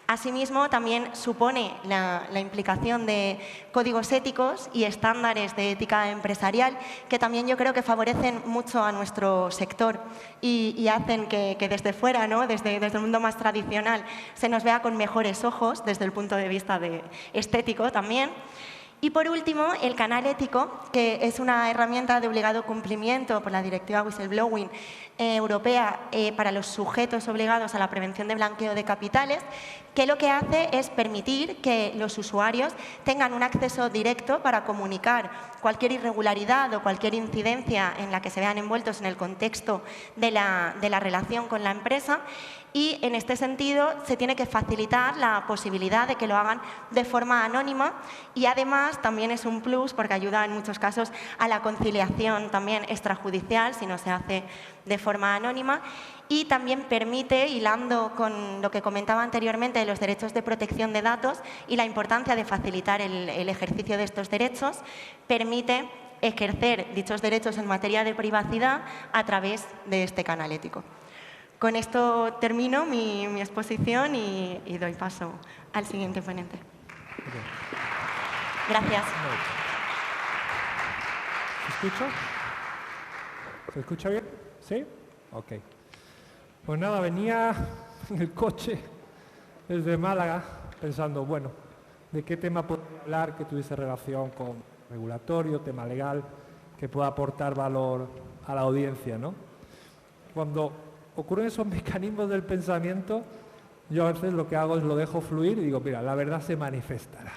Asimismo, también supone la implicación de códigos éticos y estándares de ética empresarial que también yo creo que favorecen mucho a nuestro sector y hacen que desde fuera, ¿no? desde el mundo más tradicional, se nos vea con mejores ojos desde el punto de vista estético también. Y por último, el canal ético, que es una herramienta de obligado cumplimiento por la Directiva Whistleblowing Europea para los sujetos obligados a la prevención de blanqueo de capitales, que lo que hace es permitir que los usuarios tengan un acceso directo para comunicar cualquier irregularidad o cualquier incidencia en la que se vean envueltos en el contexto de la relación con la empresa. Y en este sentido se tiene que facilitar la posibilidad de que lo hagan de forma anónima y además también es un plus porque ayuda en muchos casos a la conciliación también extrajudicial si no se hace de forma anónima y también permite, hilando con lo que comentaba anteriormente de los derechos de protección de datos y la importancia de facilitar el ejercicio de estos derechos, permite ejercer dichos derechos en materia de privacidad a través de este canal ético. Con esto termino mi exposición y doy paso al siguiente ponente. Gracias. ¿Se escucha? ¿Se escucha bien? ¿Sí? Ok. Pues nada, venía en el coche desde Málaga pensando, bueno, ¿de qué tema podría hablar que tuviese relación con regulatorio, tema legal, que pueda aportar valor a la audiencia, ¿no? Cuando ocurren esos mecanismos del pensamiento, yo a veces lo que hago es lo dejo fluir y digo, mira, la verdad se manifestará.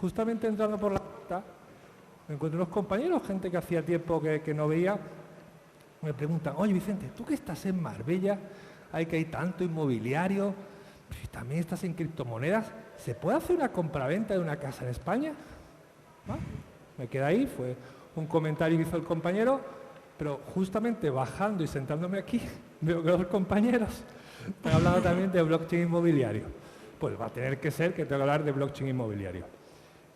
Justamente entrando por la puerta, me encuentro unos compañeros, gente que hacía tiempo que no veía, me preguntan, oye Vicente, tú que estás en Marbella, hay que hay tanto inmobiliario, y también estás en criptomonedas, ¿se puede hacer una compraventa de una casa en España? ¿Ah? Me quedé ahí, fue un comentario que hizo el compañero, pero justamente bajando y sentándome aquí, veo que los compañeros están hablando también de blockchain inmobiliario. Pues va a tener que ser que tengo que hablar de blockchain inmobiliario.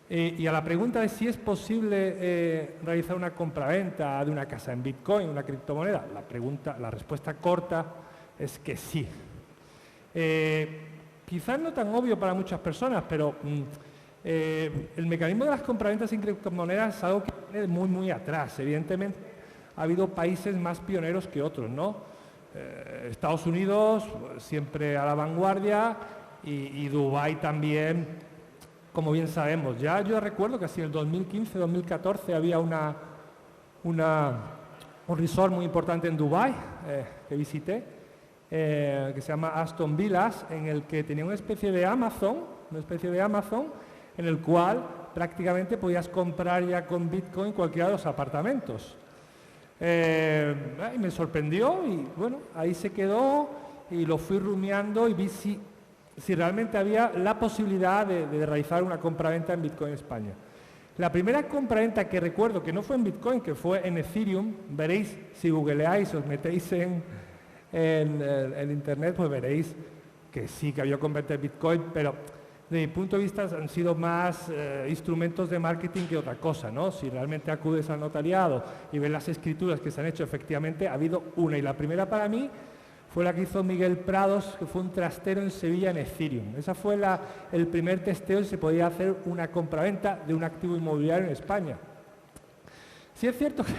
Y a la pregunta de si es posible realizar una compraventa de una casa en Bitcoin, una criptomoneda, la respuesta corta es que sí. Quizás no tan obvio para muchas personas, pero el mecanismo de las compraventas en criptomonedas es algo que viene muy atrás. Evidentemente, ha habido países más pioneros que otros, ¿no? Estados Unidos siempre a la vanguardia y Dubái también. Como bien sabemos, ya yo recuerdo que así en el 2015-2014 había una un resort muy importante en Dubái que visité, que se llama Aston Villas, en el que tenía una especie de Amazon, en el cual prácticamente podías comprar ya con Bitcoin cualquiera de los apartamentos. Y me sorprendió y bueno, ahí se quedó y lo fui rumiando y vi si realmente había la posibilidad de realizar una compraventa en Bitcoin en España. La primera compraventa que recuerdo que no fue en Bitcoin, que fue en Ethereum, veréis, si googleáis, os metéis en internet, pues veréis que sí que había compraventa en Bitcoin, pero desde mi punto de vista han sido más instrumentos de marketing que otra cosa, ¿no? Si realmente acudes al notariado y ves las escrituras que se han hecho, efectivamente ha habido una, y la primera para mí fue la que hizo Miguel Prados, que fue un trastero en Sevilla en Ethereum. Esa fue el primer testeo y se podía hacer una compraventa de un activo inmobiliario en España. Sí es cierto que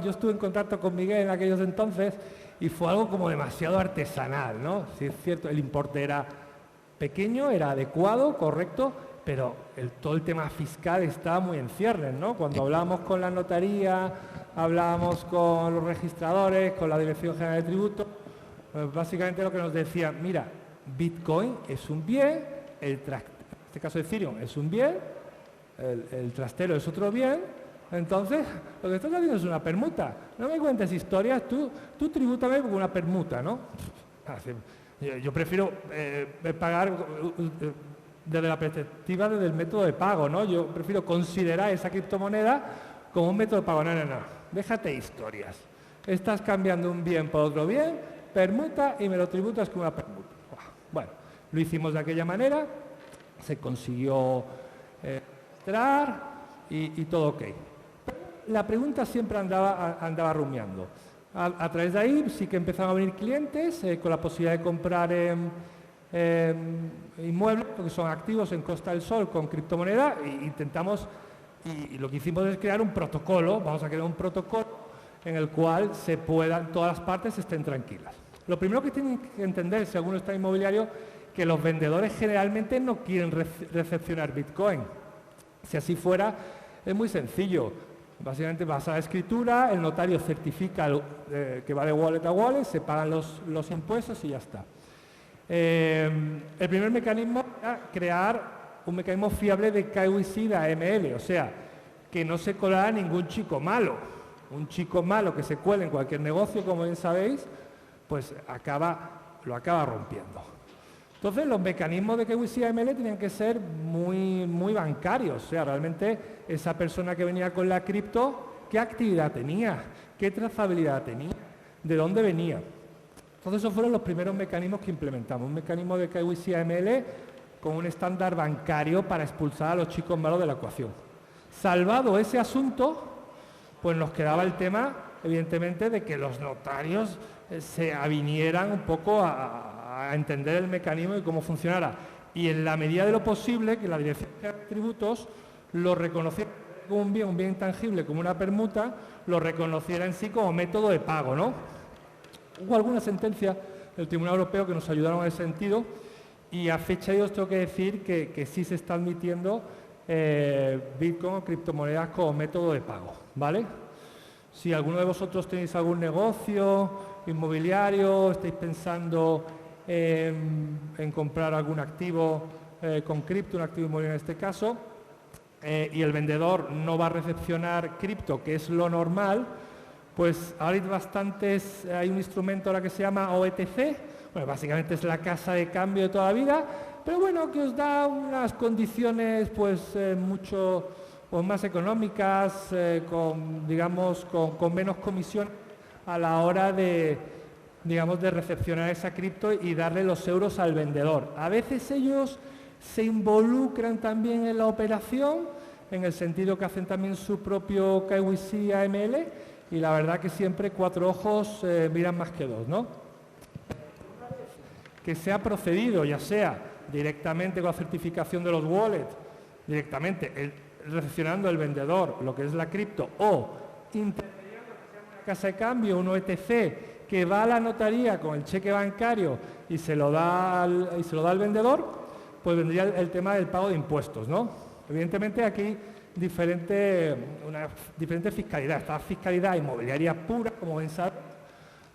yo estuve en contacto con Miguel en aquellos entonces y fue algo como demasiado artesanal, ¿no? Sí es cierto, el importe era pequeño, era adecuado, correcto, pero todo el tema fiscal estaba muy en ciernes, ¿no? Cuando hablábamos con la notaría, hablábamos con los registradores, con la Dirección General de Tributos, pues básicamente lo que nos decía, mira, Bitcoin es un bien, en este caso Ethereum es un bien, el trastero es otro bien, entonces lo que estás haciendo es una permuta. No me cuentes historias, tú tribútame con una permuta, ¿no? Yo prefiero pagar desde la perspectiva del método de pago, ¿no? Yo prefiero considerar esa criptomoneda como un método de pago. No, déjate historias. Estás cambiando un bien por otro bien, permuta, y me lo tributas con una permuta. Bueno, lo hicimos de aquella manera, se consiguió entrar y todo ok. La pregunta siempre andaba rumiando. A través de ahí sí que empezaron a venir clientes con la posibilidad de comprar inmuebles, porque son activos en Costa del Sol con criptomoneda, e intentamos, y lo que hicimos es crear un protocolo. Vamos a crear un protocolo en el cual todas las partes estén tranquilas. Lo primero que tienen que entender, si alguno está inmobiliario, que los vendedores generalmente no quieren recepcionar Bitcoin. Si así fuera, es muy sencillo. Básicamente vas a la escritura, el notario certifica que va de wallet a wallet, se pagan los impuestos y ya está. El primer mecanismo era crear un mecanismo fiable de KYC de AML, o sea, que no se colara ningún chico malo. Un chico malo que se cuele en cualquier negocio, como bien sabéis, pues lo acaba rompiendo. Entonces, los mecanismos de KYC AML tenían que ser muy, muy bancarios. O sea, realmente esa persona que venía con la cripto, ¿qué actividad tenía? ¿Qué trazabilidad tenía? ¿De dónde venía? Entonces, esos fueron los primeros mecanismos que implementamos. Un mecanismo de KYC AML con un estándar bancario para expulsar a los chicos malos de la ecuación. Salvado ese asunto, pues nos quedaba el tema, evidentemente, de que los notarios se avinieran un poco a entender el mecanismo y cómo funcionara. Y en la medida de lo posible, que la Dirección de Tributos lo reconociera como un bien intangible, como una permuta, lo reconociera en sí como método de pago, ¿no? Hubo alguna sentencia del Tribunal Europeo que nos ayudaron en ese sentido, y a fecha de hoy os tengo que decir que sí se está admitiendo Bitcoin o criptomonedas como método de pago, ¿vale? Si alguno de vosotros tenéis algún negocio inmobiliario, estáis pensando en comprar algún activo con cripto, un activo inmobiliario en este caso, y el vendedor no va a recepcionar cripto, que es lo normal, pues ahora hay un instrumento ahora que se llama OETC, bueno, básicamente es la casa de cambio de toda la vida, pero bueno, que os da unas condiciones pues mucho más económicas, con menos comisión a la hora de recepcionar esa cripto y darle los euros al vendedor. A veces ellos se involucran también en la operación, en el sentido que hacen también su propio KYC AML, y la verdad que siempre cuatro ojos miran más que dos, ¿no? Que se ha procedido, ya sea directamente con la certificación de los wallets, directamente recepcionando el vendedor lo que es la cripto, o intermediando una casa de cambio, un OETC, que va a la notaría con el cheque bancario y se lo da al vendedor, pues vendría el tema del pago de impuestos, ¿no? Evidentemente aquí una diferente fiscalidad. Esta fiscalidad inmobiliaria pura, como ven,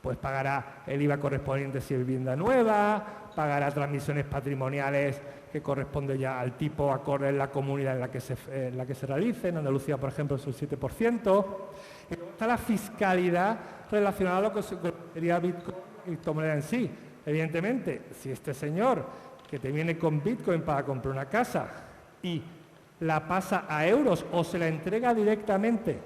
pues pagará el IVA correspondiente si es vivienda nueva, pagará transmisiones patrimoniales que corresponde ya al tipo acorde en la comunidad en la que se realice. En Andalucía, por ejemplo, es un 7%. Y luego está la fiscalidad relacionada a lo que sería Bitcoin y criptomoneda en sí. Evidentemente, si este señor que te viene con Bitcoin para comprar una casa y la pasa a euros o se la entrega directamente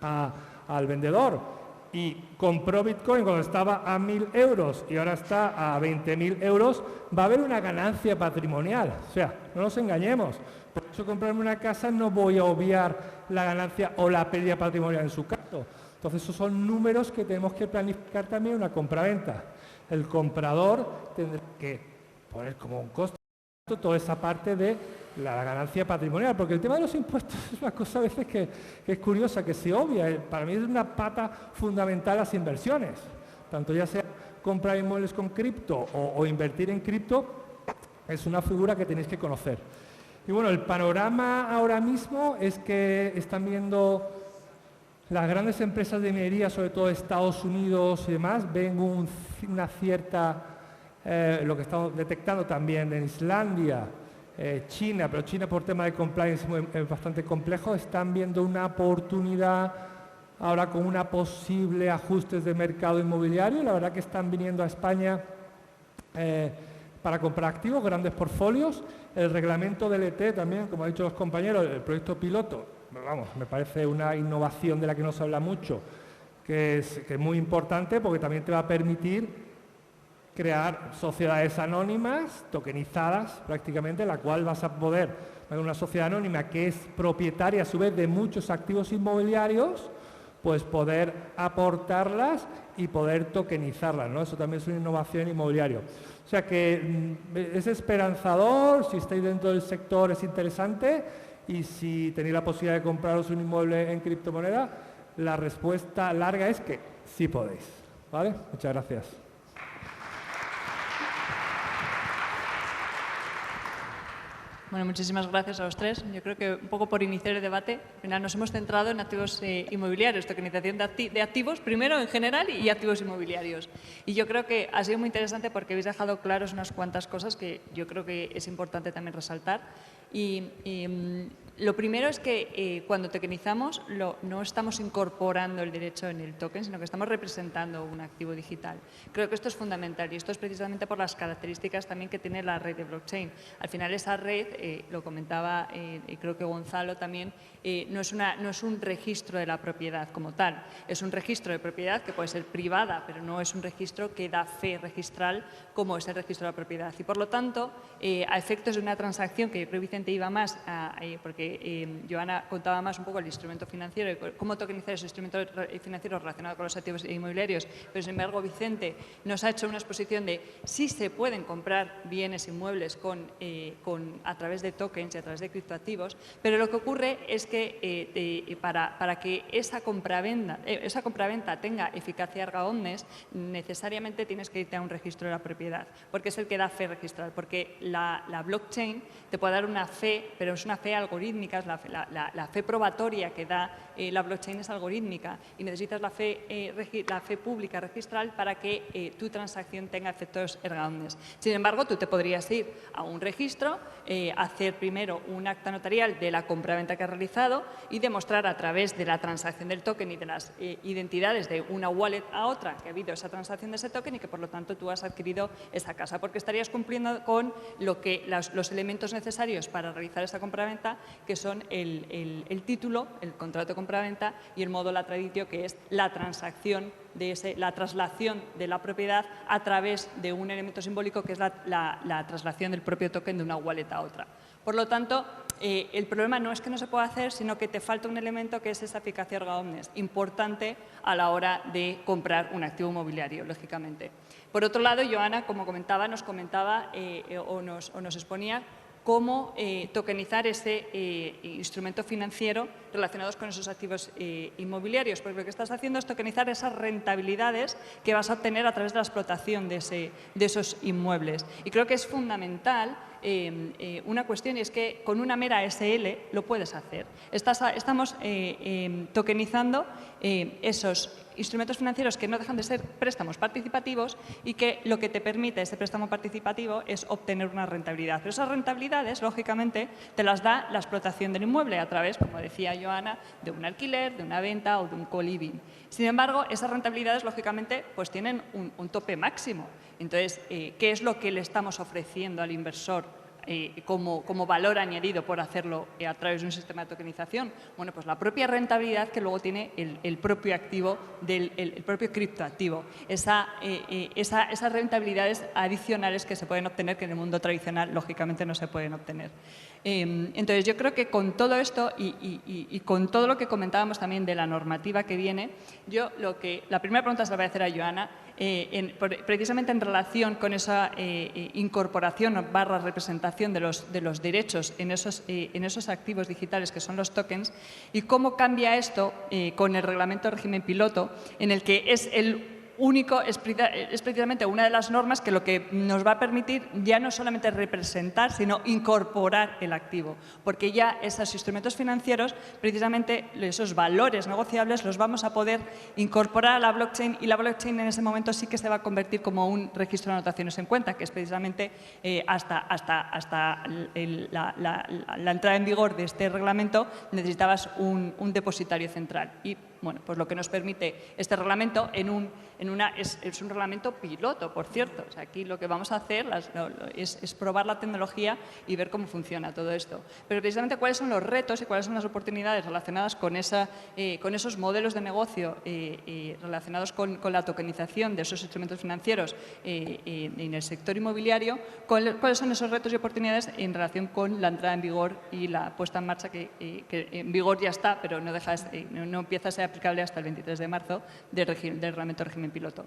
al vendedor y compró Bitcoin cuando estaba a 1.000 euros y ahora está a 20.000 euros, va a haber una ganancia patrimonial. O sea, no nos engañemos. Por eso comprarme una casa no voy a obviar la ganancia o la pérdida patrimonial en su caso. Entonces, esos son números que tenemos que planificar también una compraventa. El comprador tendrá que poner como un costo toda esa parte de la ganancia patrimonial, porque el tema de los impuestos es una cosa a veces que es curiosa, que se obvia. Para mí es una pata fundamental las inversiones, tanto ya sea comprar inmuebles con cripto o invertir en cripto, es una figura que tenéis que conocer. Y bueno, el panorama ahora mismo es que están viendo las grandes empresas de minería, sobre todo Estados Unidos y demás, ven una cierta, lo que estamos detectando también en Islandia, China, pero China por tema de compliance es bastante complejo, están viendo una oportunidad ahora con una posible ajustes de mercado inmobiliario. La verdad que están viniendo a España para comprar activos, grandes portfolios. El reglamento del ET también, como han dicho los compañeros, el proyecto piloto, vamos, me parece una innovación de la que no se habla mucho, que es muy importante porque también te va a permitir crear sociedades anónimas, tokenizadas prácticamente, la cual vas a poder tener una sociedad anónima que es propietaria a su vez de muchos activos inmobiliarios, pues poder aportarlas y poder tokenizarlas, ¿no? Eso también es una innovación inmobiliaria. O sea que es esperanzador, si estáis dentro del sector es interesante, y si tenéis la posibilidad de compraros un inmueble en criptomoneda, la respuesta larga es que sí podéis, ¿vale? Muchas gracias. Bueno, muchísimas gracias a los tres. Yo creo que un poco por iniciar el debate, al final nos hemos centrado en activos inmobiliarios, tokenización de activos, primero en general, y activos inmobiliarios. Y yo creo que ha sido muy interesante porque habéis dejado claros unas cuantas cosas que yo creo que es importante también resaltar. Lo primero es que cuando tokenizamos no estamos incorporando el derecho en el token, sino que estamos representando un activo digital. Creo que esto es fundamental y esto es precisamente por las características también que tiene la red de blockchain. Al final esa red, lo comentaba creo que Gonzalo también, no es un registro de la propiedad como tal, es un registro de propiedad que puede ser privada, pero no es un registro que da fe registral como es el registro de la propiedad. Y por lo tanto, a efectos de una transacción, que yo creo que Vicente iba más, porque Joana contaba más un poco el instrumento financiero y cómo tokenizar ese instrumento financiero relacionado con los activos inmobiliarios, pero sin embargo Vicente nos ha hecho una exposición de si se pueden comprar bienes inmuebles a través de tokens y a través de criptoactivos, pero lo que ocurre es que para que esa compraventa tenga eficacia erga omnes, necesariamente tienes que irte a un registro de la propiedad, porque es el que da fe registral, porque la blockchain te puede dar una fe, pero es una fe algorítmica, es la fe probatoria que da la blockchain es algorítmica y necesitas la fe pública registral para que tu transacción tenga efectos erga omnes. Sin embargo, tú te podrías ir a un registro, hacer primero un acta notarial de la compraventa que has realizado y demostrar a través de la transacción del token y de las identidades de una wallet a otra que ha habido esa transacción de ese token y que por lo tanto tú has adquirido esa casa, porque estarías cumpliendo con los elementos necesarios para realizar esa compraventa, que son el título, el contrato de compraventa y el modo la traditio, que es la transacción la traslación de la propiedad a través de un elemento simbólico que es la traslación del propio token de una wallet a otra. Por lo tanto, el problema no es que no se pueda hacer, sino que te falta un elemento que es esa eficacia erga omnes, importante a la hora de comprar un activo inmobiliario, lógicamente. Por otro lado, Joana, como comentaba, nos exponía cómo tokenizar ese instrumento financiero relacionados con esos activos inmobiliarios, porque lo que estás haciendo es tokenizar esas rentabilidades que vas a obtener a través de la explotación de esos inmuebles. Y creo que es fundamental una cuestión, y es que con una mera SL lo puedes hacer. Estamos tokenizando esos instrumentos financieros que no dejan de ser préstamos participativos y que lo que te permite ese préstamo participativo es obtener una rentabilidad. Pero esas rentabilidades, lógicamente, te las da la explotación del inmueble a través, como decía Joana, de un alquiler, de una venta o de un co-living. Sin embargo, esas rentabilidades, lógicamente, pues tienen un tope máximo. Entonces, ¿qué es lo que le estamos ofreciendo al inversor como valor añadido por hacerlo a través de un sistema de tokenización? Bueno, pues la propia rentabilidad que luego tiene el propio activo, el propio criptoactivo. Esas rentabilidades adicionales que se pueden obtener que en el mundo tradicional, lógicamente, no se pueden obtener. Entonces, yo creo que con todo esto y con todo lo que comentábamos también de la normativa que viene, la primera pregunta se la voy a hacer a Joana, precisamente en relación con esa incorporación / representación de los derechos en esos activos digitales que son los tokens, y cómo cambia esto con el reglamento de régimen piloto, en el que es precisamente una de las normas que lo que nos va a permitir ya no solamente representar, sino incorporar el activo, porque ya esos instrumentos financieros, precisamente esos valores negociables, los vamos a poder incorporar a la blockchain, y la blockchain en ese momento sí que se va a convertir como un registro de anotaciones en cuenta, que es precisamente hasta la entrada en vigor de este reglamento necesitabas un depositario central. Y bueno, pues lo que nos permite este reglamento es un reglamento piloto, por cierto. O sea, aquí lo que vamos a hacer es probar la tecnología y ver cómo funciona todo esto. Pero precisamente cuáles son los retos y cuáles son las oportunidades relacionadas con esos modelos de negocio relacionados con la tokenización de esos instrumentos financieros en el sector inmobiliario, cuáles son esos retos y oportunidades en relación con la entrada en vigor y la puesta en marcha, que en vigor ya está, pero no empieza a ser aplicable hasta el 23 de marzo del reglamento de régimen piloto.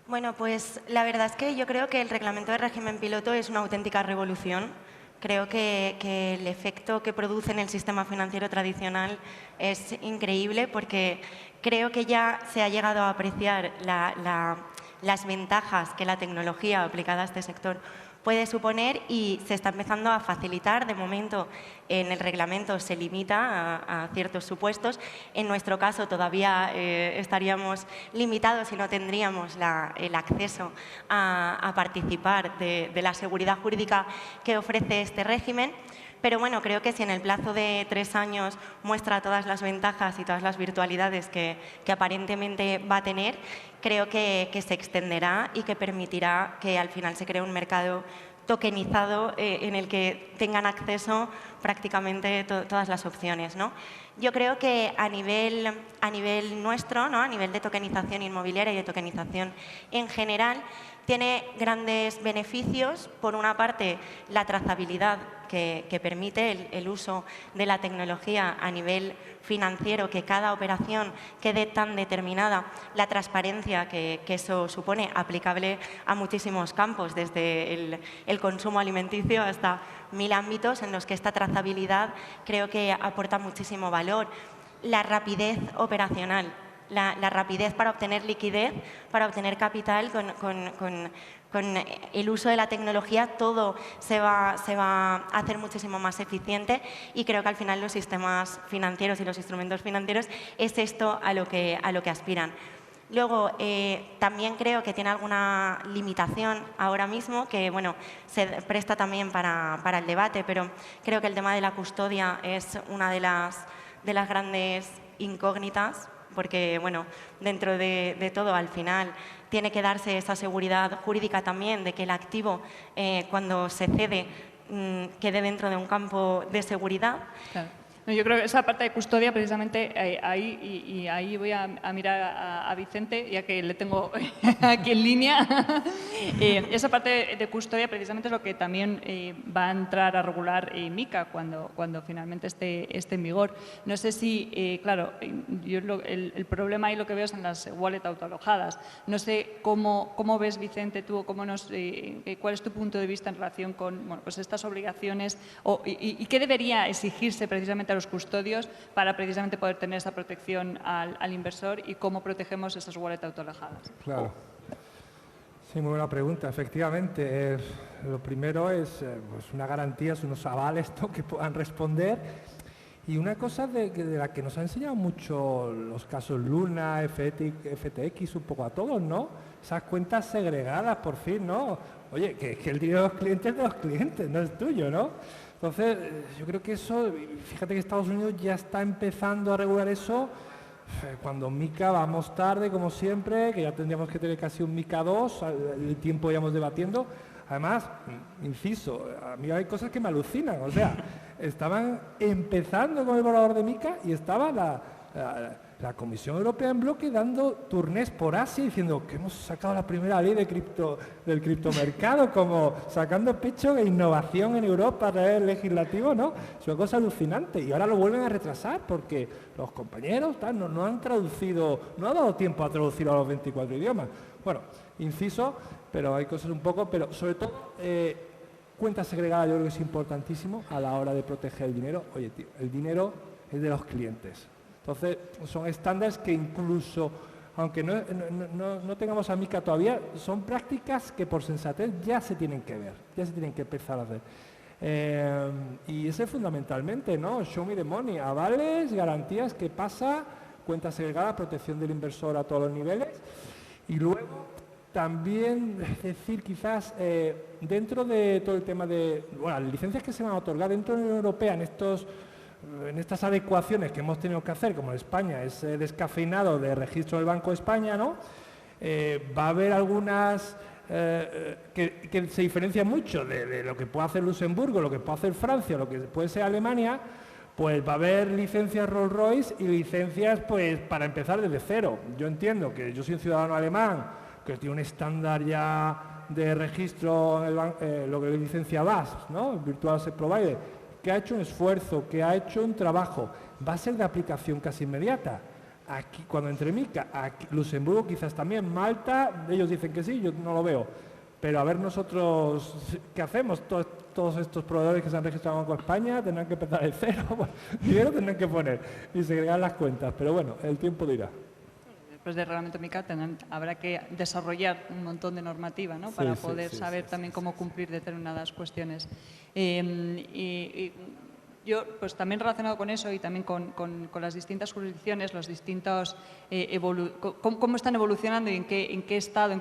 Bueno, pues la verdad es que yo creo que el reglamento de régimen piloto es una auténtica revolución. Creo que el efecto que produce en el sistema financiero tradicional es increíble, porque creo que ya se ha llegado a apreciar las ventajas que la tecnología aplicada a este sector puede suponer, y se está empezando a facilitar. De momento, en el reglamento se limita a ciertos supuestos. En nuestro caso, todavía estaríamos limitados y no tendríamos el acceso a participar de la seguridad jurídica que ofrece este régimen. Pero bueno, creo que si en el plazo de 3 años muestra todas las ventajas y todas las virtualidades que aparentemente va a tener, creo que se extenderá y que permitirá que al final se cree un mercado tokenizado en el que tengan acceso prácticamente todas las opciones, ¿no? Yo creo que a nivel nuestro, ¿no?, a nivel de tokenización inmobiliaria y de tokenización en general, tiene grandes beneficios. Por una parte, la trazabilidad que permite el uso de la tecnología a nivel financiero, que cada operación quede tan determinada, la transparencia que eso supone, aplicable a muchísimos campos, desde el consumo alimenticio hasta 1000 ámbitos en los que esta trazabilidad creo que aporta muchísimo valor. La rapidez operacional. La rapidez para obtener liquidez, para obtener capital con el uso de la tecnología, todo se va a hacer muchísimo más eficiente, y creo que al final los sistemas financieros y los instrumentos financieros es esto a lo que aspiran. Luego, también creo que tiene alguna limitación ahora mismo, que bueno, se presta también para el debate, pero creo que el tema de la custodia es una de las grandes incógnitas, porque bueno, dentro de todo, al final, tiene que darse esa seguridad jurídica también de que el activo, cuando se cede, quede dentro de un campo de seguridad. Claro. Yo creo que esa parte de custodia, precisamente, ahí voy a mirar a Vicente, ya que le tengo aquí en línea. Esa parte de custodia, precisamente, es lo que también va a entrar a regular MiCA cuando finalmente esté en vigor. No sé si, claro, yo el problema ahí lo que veo es en las wallet autoalojadas. No sé cómo ves, Vicente, tú, cuál es tu punto de vista en relación con, bueno, pues estas obligaciones y qué debería exigirse precisamente a los custodios para precisamente poder tener esa protección al inversor, y cómo protegemos esas wallets autoalojadas. Claro. Sí, muy buena pregunta. Efectivamente, lo primero es pues una garantía, unos avales que puedan responder. Y una cosa de la que nos ha enseñado mucho los casos Luna, FTX, un poco a todos, ¿no? Esas cuentas segregadas, por fin, ¿no? Oye, que el dinero de los clientes es de los clientes, no es tuyo, ¿no? Entonces, yo creo que eso, fíjate que Estados Unidos ya está empezando a regular eso. Cuando MiCA vamos tarde, como siempre, que ya tendríamos que tener casi un MiCA 2, el tiempo íbamos debatiendo. Además, inciso, a mí hay cosas que me alucinan, o sea, estaban empezando con el borrador de MiCA y estaba la Comisión Europea en bloque dando turnés por Asia diciendo que hemos sacado la primera ley del criptomercado, como sacando pecho de innovación en Europa a través del legislativo, ¿no? Es una cosa alucinante y ahora lo vuelven a retrasar porque los compañeros no han traducido, no ha dado tiempo a traducirlo a los 24 idiomas. Bueno, inciso, pero hay cosas un poco, pero sobre todo cuenta segregada yo creo que es importantísimo a la hora de proteger el dinero. Oye, tío, el dinero es de los clientes. Entonces, son estándares que incluso, aunque no tengamos a MiCA todavía, son prácticas que por sensatez ya se tienen que ver, ya se tienen que empezar a hacer. Y ese fundamentalmente, ¿no? Show me the money, avales, garantías, ¿qué pasa? Cuenta segregada, protección del inversor a todos los niveles. Y luego, también decir quizás, dentro de todo el tema de, bueno, las licencias que se van a otorgar dentro de la Unión Europea en estas adecuaciones que hemos tenido que hacer, como en España, ese descafeinado de registro del Banco de España, ¿no? Va a haber algunas que se diferencian mucho de lo que puede hacer Luxemburgo, lo que puede hacer Francia, lo que puede ser Alemania, pues va a haber licencias Rolls Royce y licencias, pues, para empezar desde cero. Yo entiendo que yo soy un ciudadano alemán que tiene un estándar ya de registro, lo que es licencia VAS, ¿no? Virtual Asset Provider, que ha hecho un esfuerzo, que ha hecho un trabajo, va a ser de aplicación casi inmediata. Aquí, cuando entre MiCA, aquí, Luxemburgo quizás también, Malta, ellos dicen que sí, yo no lo veo. Pero a ver nosotros, ¿qué hacemos? Todos estos proveedores que se han registrado en Banco de España tendrán que empezar de cero, dinero tendrán que poner y segregar las cuentas. Pero bueno, el tiempo dirá. Después del reglamento MiCA habrá que desarrollar un montón de normativa, ¿no? Para poder saber también cómo cumplir determinadas cuestiones. Yo, pues también relacionado con eso y también con las distintas jurisdicciones, los distintos cómo están evolucionando y en qué estado, en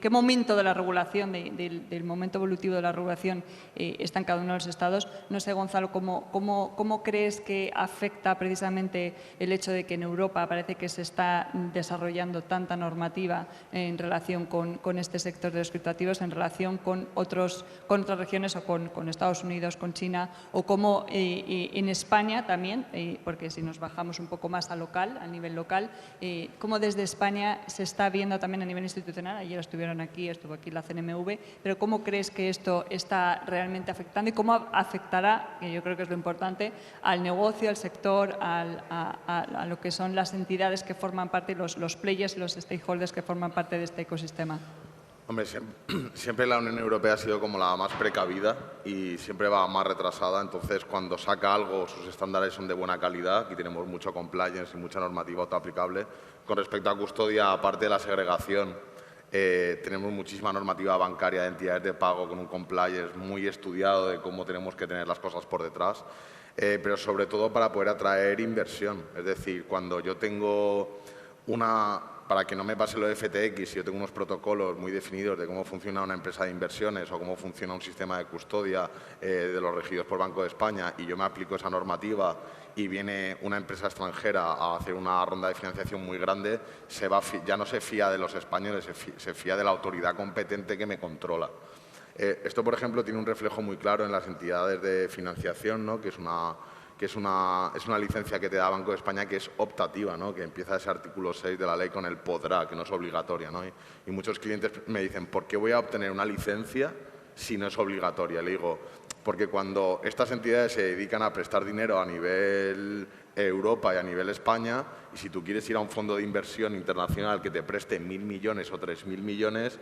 qué momento de la regulación, del momento evolutivo de la regulación están cada uno de los estados. No sé, Gonzalo, ¿cómo crees que afecta precisamente el hecho de que en Europa parece que se está desarrollando tanta normativa en relación con este sector de los criptoactivos, en relación con otras regiones o con Estados Unidos, con China, o cómo en España también, porque si nos bajamos un poco más al nivel local, cómo desde España se está viendo también a nivel institucional, ayer estuvo aquí la CNMV, pero cómo crees que esto está realmente afectando y cómo afectará, que yo creo que es lo importante, al negocio, al sector, a lo que son las entidades que forman parte, los players y los stakeholders que forman parte de este ecosistema? Hombre, siempre la Unión Europea ha sido como la más precavida y siempre va más retrasada. Entonces, cuando saca algo, sus estándares son de buena calidad. Aquí tenemos mucho compliance y mucha normativa autoaplicable. Con respecto a custodia, aparte de la segregación, tenemos muchísima normativa bancaria de entidades de pago con un compliance muy estudiado de cómo tenemos que tener las cosas por detrás. Pero sobre todo para poder atraer inversión. Es decir, cuando yo tengo para que no me pase lo de FTX, si yo tengo unos protocolos muy definidos de cómo funciona una empresa de inversiones o cómo funciona un sistema de custodia de los regidos por Banco de España y yo me aplico esa normativa y viene una empresa extranjera a hacer una ronda de financiación muy grande, ya no se fía de los españoles, se fía de la autoridad competente que me controla. Esto, por ejemplo, tiene un reflejo muy claro en las entidades de financiación, ¿no? que es una licencia que te da Banco de España que es optativa, ¿no? Que empieza ese artículo 6 de la ley con el podrá, que no es obligatoria, ¿no? Y muchos clientes me dicen, ¿por qué voy a obtener una licencia si no es obligatoria? Le digo, porque cuando estas entidades se dedican a prestar dinero a nivel Europa y a nivel España, y si tú quieres ir a un fondo de inversión internacional que te preste 1.000 millones o 3.000 millones,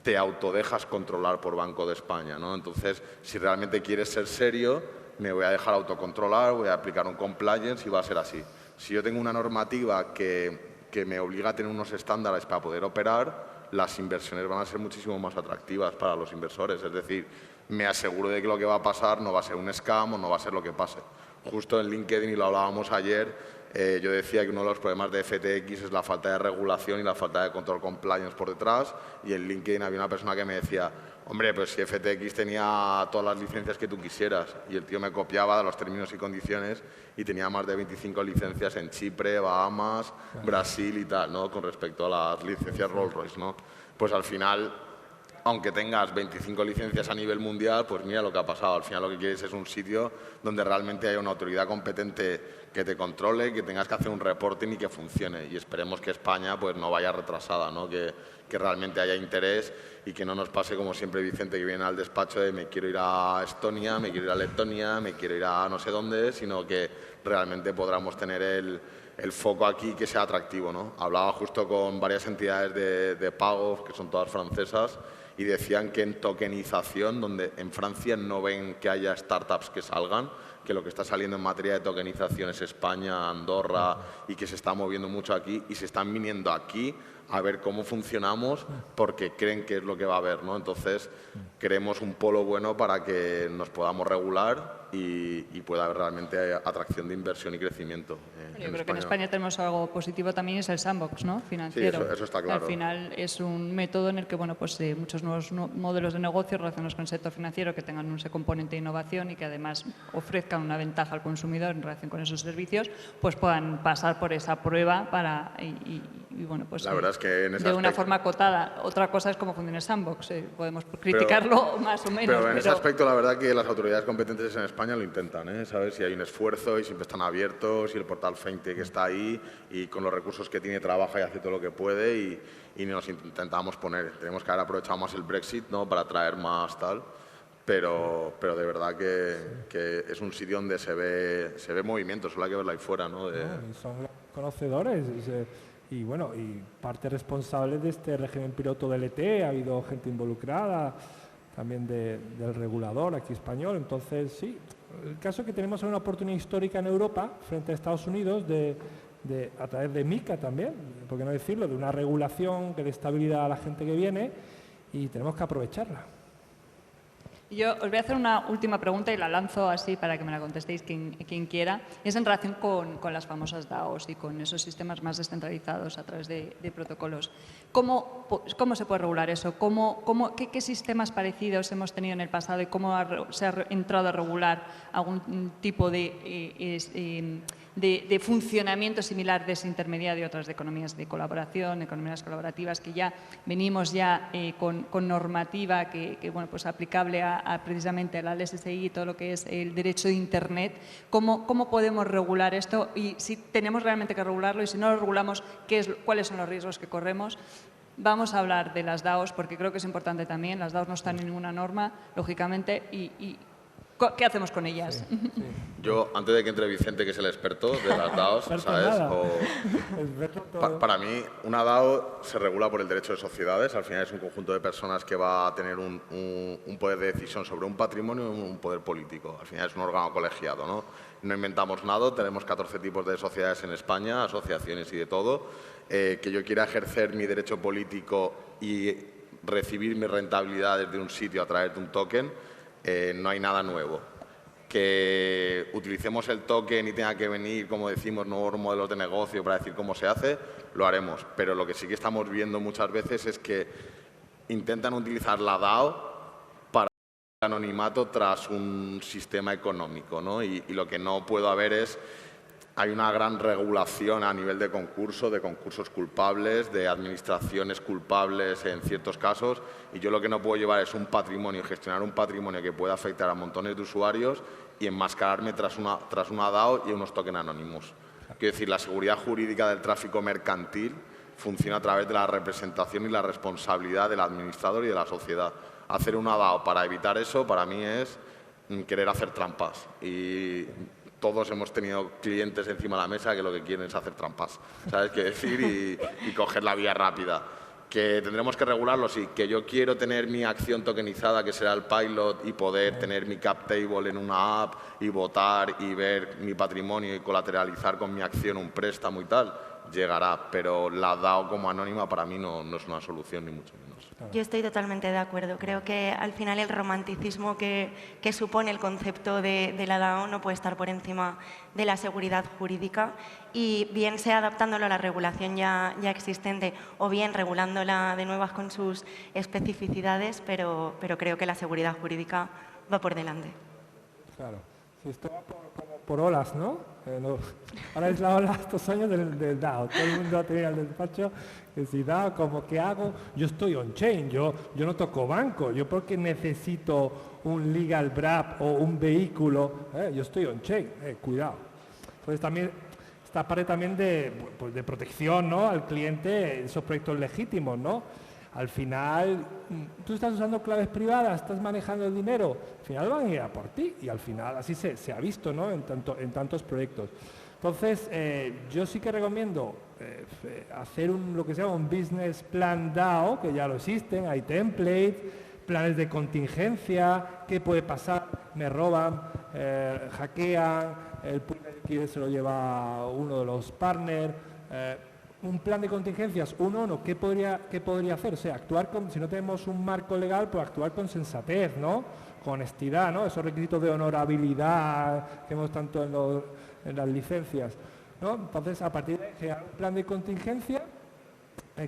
te autodejas controlar por Banco de España, ¿no? Entonces, si realmente quieres ser serio, me voy a dejar autocontrolar, voy a aplicar un compliance y va a ser así. Si yo tengo una normativa que me obliga a tener unos estándares para poder operar, las inversiones van a ser muchísimo más atractivas para los inversores. Es decir, me aseguro de que lo que va a pasar no va a ser un scam o no va a ser lo que pase. Justo en LinkedIn, y lo hablábamos ayer, yo decía que uno de los problemas de FTX es la falta de regulación y la falta de control compliance por detrás, y en LinkedIn había una persona que me decía, hombre, pues si FTX tenía todas las licencias que tú quisieras, y el tío me copiaba de los términos y condiciones y tenía más de 25 licencias en Chipre, Bahamas, Brasil y tal, ¿no? Con respecto a las licencias Rolls-Royce, ¿no? Pues al final, aunque tengas 25 licencias a nivel mundial, pues mira lo que ha pasado. Al final lo que quieres es un sitio donde realmente haya una autoridad competente que te controle, que tengas que hacer un reporting y que funcione. Y esperemos que España pues no vaya retrasada, ¿no? Que realmente haya interés y que no nos pase como siempre Vicente, que viene al despacho de me quiero ir a Estonia, me quiero ir a Letonia, me quiero ir a no sé dónde, sino que realmente podamos tener el foco aquí que sea atractivo, ¿no? Hablaba justo con varias entidades de pago, que son todas francesas, y decían que en tokenización, donde en Francia no ven que haya startups que salgan, que lo que está saliendo en materia de tokenización es España, Andorra, y que se está moviendo mucho aquí, y se están viniendo aquí a ver cómo funcionamos porque creen que es lo que va a haber, ¿no? Entonces, queremos un polo bueno para que nos podamos regular y pueda haber realmente atracción de inversión y crecimiento. Yo creo que en España tenemos algo positivo también, es el sandbox, ¿no? Financiero. Sí, eso está claro. Al final es un método en el que, bueno, pues muchos nuevos modelos de negocio relacionados con el sector financiero que tengan ese componente de innovación y que además ofrezcan una ventaja al consumidor en relación con esos servicios, pues puedan pasar por esa prueba para y bueno, pues la verdad es que en ese de una aspecto, forma acotada. Otra cosa es cómo funciona el sandbox. Podemos criticarlo más o menos. Pero en ese aspecto, la verdad que las autoridades competentes en España lo intentan, ¿eh? ¿Sabes? Si hay un esfuerzo y siempre están abiertos y el portal FinTech está ahí y con los recursos que tiene trabaja y hace todo lo que puede y nos intentamos poner. Tenemos que haber aprovechado más el Brexit, ¿no? Para traer más tal. Pero de verdad que es un sitio donde se ve movimiento, solo hay que verlo ahí fuera, ¿no? Y son conocedores y bueno, y parte responsable de este régimen piloto del ET, ha habido gente involucrada también del regulador aquí español. Entonces, sí, el caso es que tenemos una oportunidad histórica en Europa frente a Estados Unidos a través de MiCA también, por qué no decirlo, de una regulación que dé estabilidad a la gente que viene y tenemos que aprovecharla. Yo os voy a hacer una última pregunta y la lanzo así para que me la contestéis quien quiera. Es en relación con las famosas DAOs y con esos sistemas más descentralizados a través de protocolos. ¿Cómo se puede regular eso? ¿Qué sistemas parecidos hemos tenido en el pasado y cómo se ha entrado a regular algún tipo de funcionamiento similar de ese intermediario de otras economías de colaboración, economías colaborativas que ya venimos con normativa que bueno, pues aplicable precisamente a la LSSI y todo lo que es el derecho de Internet? ¿Cómo podemos regular esto? Y si tenemos realmente que regularlo y si no lo regulamos, ¿cuáles son los riesgos que corremos? Vamos a hablar de las DAOs porque creo que es importante también. Las DAOs no están en ninguna norma, lógicamente, y ¿qué hacemos con ellas? Sí, sí. Yo, antes de que entre Vicente, que es el experto de las DAOs, ¿sabes? Para mí, una DAO se regula por el derecho de sociedades. Al final es un conjunto de personas que va a tener un poder de decisión sobre un patrimonio y un poder político. Al final es un órgano colegiado, ¿no? No inventamos nada, tenemos 14 tipos de sociedades en España, asociaciones y de todo. Que yo quiera ejercer mi derecho político y recibir mis rentabilidades de un sitio a través de un token, no hay nada nuevo. Que utilicemos el token y tenga que venir, como decimos, nuevos modelos de negocio para decir cómo se hace, lo haremos. Pero lo que sí que estamos viendo muchas veces es que intentan utilizar la DAO para el anonimato tras un sistema económico, ¿no? Y lo que no puedo haber es... Hay una gran regulación a nivel de concursos culpables, de administraciones culpables en ciertos casos, y yo lo que no puedo llevar es un patrimonio, gestionar un patrimonio que pueda afectar a montones de usuarios y enmascararme tras una DAO y unos tokens anónimos. Quiero decir, la seguridad jurídica del tráfico mercantil funciona a través de la representación y la responsabilidad del administrador y de la sociedad. Hacer una DAO para evitar eso, para mí, es querer hacer trampas. Y todos hemos tenido clientes encima de la mesa que lo que quieren es hacer trampas, ¿sabes qué decir? Y coger la vía rápida. Que tendremos que regularlo, sí. Que yo quiero tener mi acción tokenizada, que será el pilot, y poder tener mi cap table en una app y votar y ver mi patrimonio y colateralizar con mi acción un préstamo y tal. llegará, pero la DAO como anónima para mí no es una solución ni mucho menos. Yo estoy totalmente de acuerdo. Creo que al final el romanticismo que supone el concepto de la DAO no puede estar por encima de la seguridad jurídica y bien sea adaptándolo a la regulación ya existente o bien regulándola de nuevas con sus especificidades, pero creo que la seguridad jurídica va por delante. Claro. Si esto va como por olas, ¿no? Ahora es la ola estos años del DAO. Todo el mundo ha tenido al despacho que si DAO, como que hago, yo estoy on-chain, yo no toco banco, yo porque necesito un legal wrap o un vehículo, yo estoy on-chain, cuidado. Entonces también esta parte también de protección, ¿no? Al cliente, esos proyectos legítimos, ¿no? Al final, tú estás usando claves privadas, estás manejando el dinero, al final van a ir a por ti y al final así se ha visto, ¿no? en tantos proyectos. Entonces, yo sí que recomiendo hacer lo que se llama un business plan DAO, que ya lo existen, hay templates, planes de contingencia, qué puede pasar, me roban, hackean, el pool que se lo lleva uno de los partners. Un plan de contingencias, ¿qué podría hacer? O sea, si no tenemos un marco legal, pues actuar con sensatez, ¿no? Con honestidad, ¿no? Esos requisitos de honorabilidad que vemos tanto en las licencias, ¿no? Entonces, a partir de crear un plan de contingencia,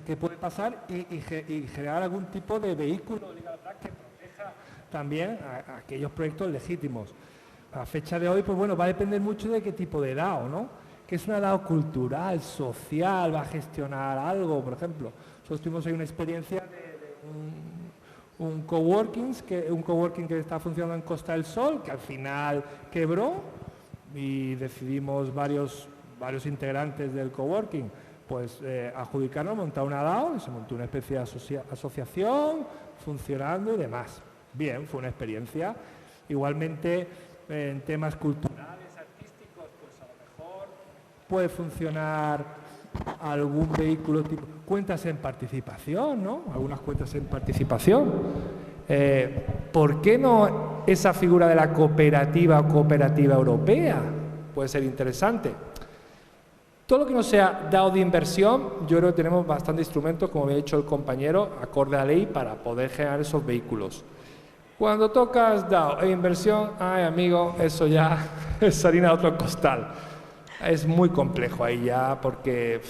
¿qué puede pasar? Y generar algún tipo de vehículo legal que proteja también a aquellos proyectos legítimos. A fecha de hoy, pues bueno, va a depender mucho de qué tipo de DAO, ¿no? Que es una DAO cultural, social, va a gestionar algo, por ejemplo. Nosotros tuvimos ahí una experiencia de un coworking que está funcionando en Costa del Sol, que al final quebró y decidimos varios integrantes del coworking pues adjudicarnos, montar una DAO, y se montó una especie de asociación funcionando y demás. Bien, fue una experiencia. Igualmente en temas culturales, puede funcionar algún vehículo tipo cuentas en participación, ¿no? Algunas cuentas en participación. ¿Por qué no esa figura de la cooperativa europea? Puede ser interesante. Todo lo que no sea DAO de inversión, yo creo que tenemos bastantes instrumentos, como había dicho el compañero, acorde a la ley, para poder generar esos vehículos. Cuando tocas DAO e inversión, ay amigo, eso ya es harina de otro costal. Es muy complejo ahí ya porque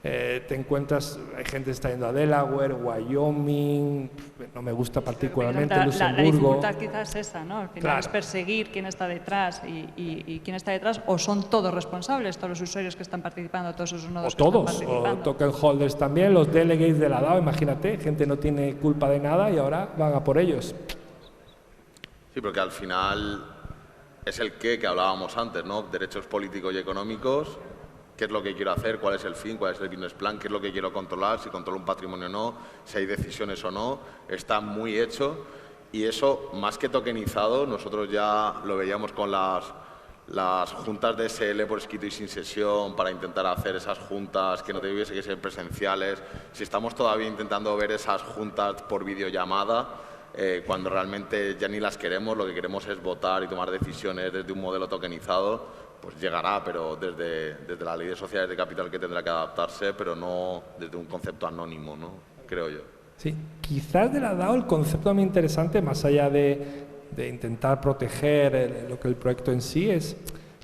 te encuentras, hay gente que está yendo a Delaware, Wyoming, no me gusta particularmente Luxemburgo. La dificultad quizás es esa, ¿no? Al final claro. Es perseguir quién está detrás y quién está detrás, o son todos responsables, todos los usuarios que están participando, todos esos nodos que están participando. O token holders también, los delegates de la DAO, imagínate, gente no tiene culpa de nada y ahora van a por ellos. Sí, porque al final es el qué que hablábamos antes, ¿no? Derechos políticos y económicos, qué es lo que quiero hacer, cuál es el fin, cuál es el business plan, qué es lo que quiero controlar, si controlo un patrimonio o no, si hay decisiones o no, está muy hecho y eso, más que tokenizado, nosotros ya lo veíamos con las juntas de SL por escrito y sin sesión para intentar hacer esas juntas que no tuviese que ser presenciales. Si estamos todavía intentando ver esas juntas por videollamada, cuando realmente ya ni las queremos, lo que queremos es votar y tomar decisiones desde un modelo tokenizado, pues llegará, pero desde la ley de sociedades de capital que tendrá que adaptarse, pero no desde un concepto anónimo, ¿no? Creo yo. Sí, quizás de la DAO el concepto muy interesante, más allá de intentar proteger lo que el proyecto en sí es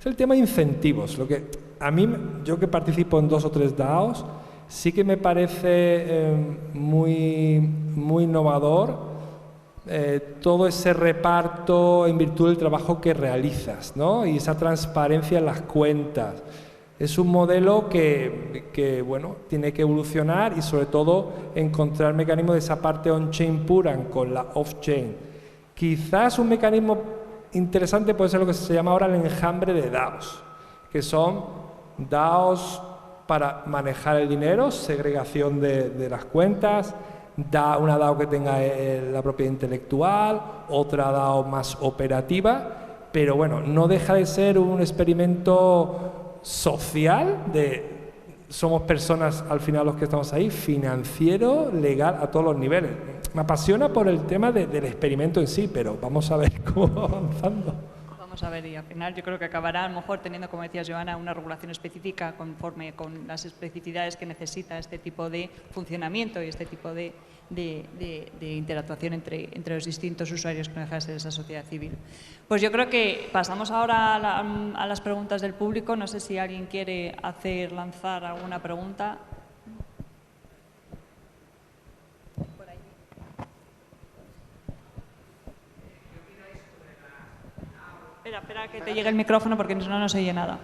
el tema de incentivos. Lo que a mí, yo que participo en 2 o 3 DAOs, sí que me parece muy innovador todo ese reparto en virtud del trabajo que realizas, ¿no? Y esa transparencia en las cuentas. Es un modelo que bueno, tiene que evolucionar y sobre todo encontrar mecanismos de esa parte on-chain pura con la off-chain. Quizás un mecanismo interesante puede ser lo que se llama ahora el enjambre de DAOs, que son DAOs para manejar el dinero, segregación de las cuentas, una DAO que tenga la propiedad intelectual, otra DAO más operativa, pero bueno, no deja de ser un experimento social somos personas al final los que estamos ahí, financiero, legal, a todos los niveles. Me apasiona por el tema del experimento en sí, pero vamos a ver cómo va avanzando. Vamos a ver, y al final yo creo que acabará a lo mejor teniendo, como decías, Joana, una regulación específica conforme con las especificidades que necesita este tipo de funcionamiento y este tipo de interactuación entre los distintos usuarios que no deja de ser esa sociedad civil. Pues yo creo que pasamos ahora a las preguntas del público. No sé si alguien quiere lanzar alguna pregunta. Espera que te llegue el micrófono porque si no, no se oye nada.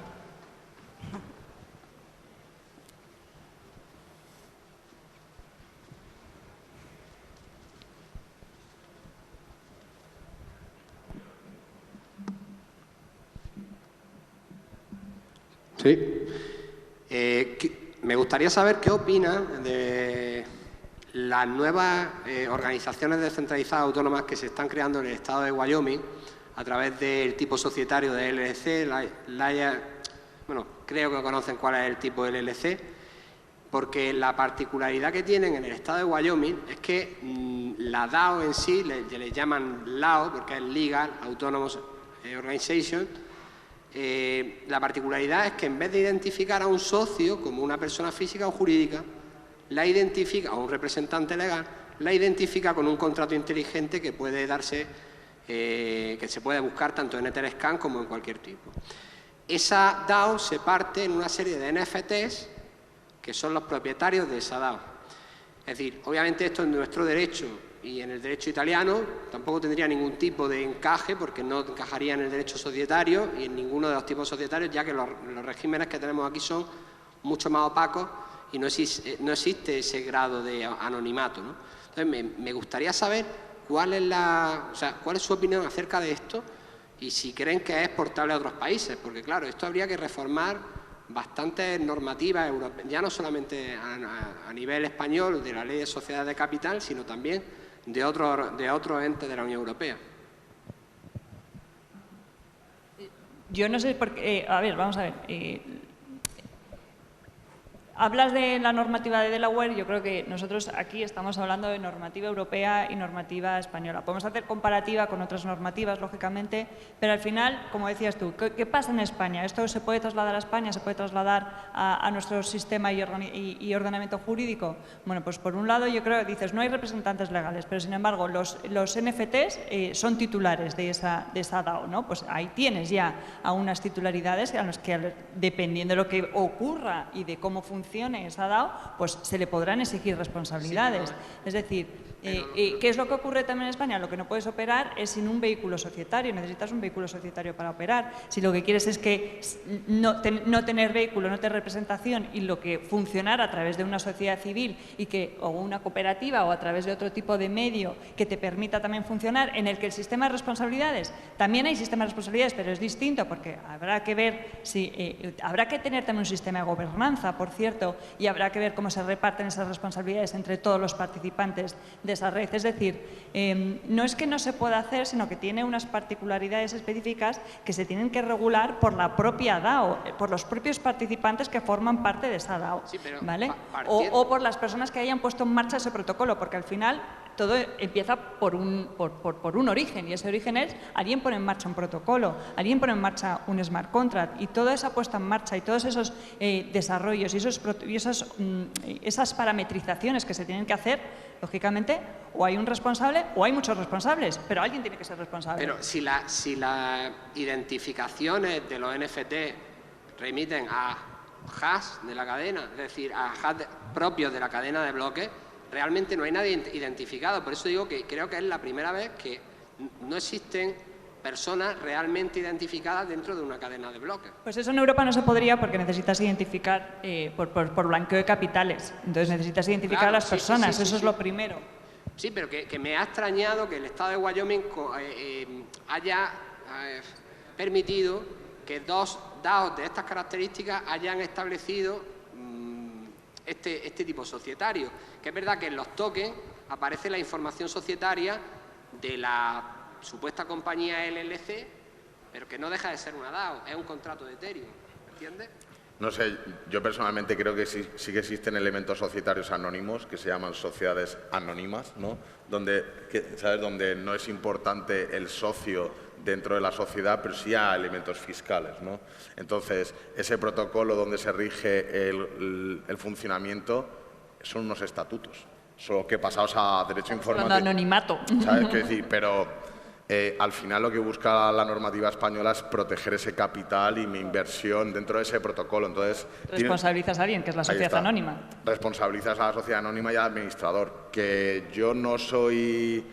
Sí. Me gustaría saber qué opina de las nuevas organizaciones descentralizadas autónomas que se están creando en el estado de Wyoming a través del tipo societario de LLC. Bueno, creo que conocen cuál es el tipo de LLC, porque la particularidad que tienen en el estado de Wyoming es que la DAO en sí, le llaman LAO porque es Legal Autonomous Organization. La particularidad es que en vez de identificar a un socio como una persona física o jurídica, la identifica, o un representante legal, la identifica con un contrato inteligente que puede darse, que se puede buscar tanto en Etherscan como en cualquier tipo. Esa DAO se parte en una serie de NFTs que son los propietarios de esa DAO. Es decir, obviamente esto en nuestro derecho y en el derecho italiano tampoco tendría ningún tipo de encaje, porque no encajaría en el derecho societario y en ninguno de los tipos societarios, ya que los regímenes que tenemos aquí son mucho más opacos y no existe ese grado de anonimato, ¿no? Entonces, me gustaría saber cuál es su opinión acerca de esto y si creen que es exportable a otros países, porque claro, esto habría que reformar bastantes normativas europeas, ya no solamente a nivel español de la Ley de Sociedades de Capital, sino también de otros entes de la Unión Europea. Yo no sé por qué. A ver, vamos a ver. Hablas de la normativa de Delaware. Yo creo que nosotros aquí estamos hablando de normativa europea y normativa española. Podemos hacer comparativa con otras normativas, lógicamente, pero al final, como decías tú, ¿qué pasa en España? ¿Esto se puede trasladar a España? ¿Se puede trasladar a nuestro sistema y ordenamiento jurídico? Bueno, pues por un lado yo creo que dices, no hay representantes legales, pero sin embargo los NFTs son titulares de esa DAO, ¿no? Pues ahí tienes ya a unas titularidades a las que, dependiendo de lo que ocurra y de cómo funcione esa DAO, pues se le podrán exigir responsabilidades. Sí, es decir, ¿qué es lo que ocurre también en España? Lo que no puedes operar es sin un vehículo societario, necesitas un vehículo societario para operar. Si lo que quieres es que no tener vehículo, no tener representación y lo que funcionar a través de una sociedad civil o una cooperativa o a través de otro tipo de medio que te permita también funcionar, en el que el sistema de responsabilidades, también hay sistema de responsabilidades, pero es distinto porque habrá que ver habrá que tener también un sistema de gobernanza, por cierto, y habrá que ver cómo se reparten esas responsabilidades entre todos los participantes de esa red. Es decir, no es que no se pueda hacer, sino que tiene unas particularidades específicas que se tienen que regular por la propia DAO, por los propios participantes que forman parte de esa DAO, sí, ¿vale? O por las personas que hayan puesto en marcha ese protocolo, porque al final todo empieza por un origen, y ese origen es alguien pone en marcha un protocolo, alguien pone en marcha un smart contract, y toda esa puesta en marcha y todos esos desarrollos y esas parametrizaciones que se tienen que hacer, lógicamente, o hay un responsable o hay muchos responsables, pero alguien tiene que ser responsable. Pero si las identificaciones de los NFT remiten a hash de la cadena, es decir, a hash propios de la cadena de bloques, realmente no hay nadie identificado. Por eso digo que creo que es la primera vez que no existen personas realmente identificadas dentro de una cadena de bloques. Pues eso en Europa no se podría, porque necesitas identificar por blanqueo de capitales. Entonces necesitas identificar a las personas, eso es lo primero. Sí, pero que me ha extrañado que el estado de Wyoming haya permitido que dos DAOs de estas características hayan establecido este tipo societario. Que es verdad que en los tokens aparece la información societaria de la supuesta compañía LLC, pero que no deja de ser una DAO, es un contrato de Ethereum, ¿entiendes? No sé, yo personalmente creo que sí que existen elementos societarios anónimos que se llaman sociedades anónimas, ¿no? Donde no es importante el socio dentro de la sociedad, pero sí a elementos fiscales, ¿no? Entonces, ese protocolo donde se rige el funcionamiento son unos estatutos, solo que pasados a derecho informático. Anonimato. ¿Sabes qué decir? Pero al final lo que busca la normativa española es proteger ese capital y mi inversión dentro de ese protocolo. Entonces, responsabilizas a alguien, que es la sociedad anónima. Responsabilizas a la sociedad anónima y al administrador. Que yo no estoy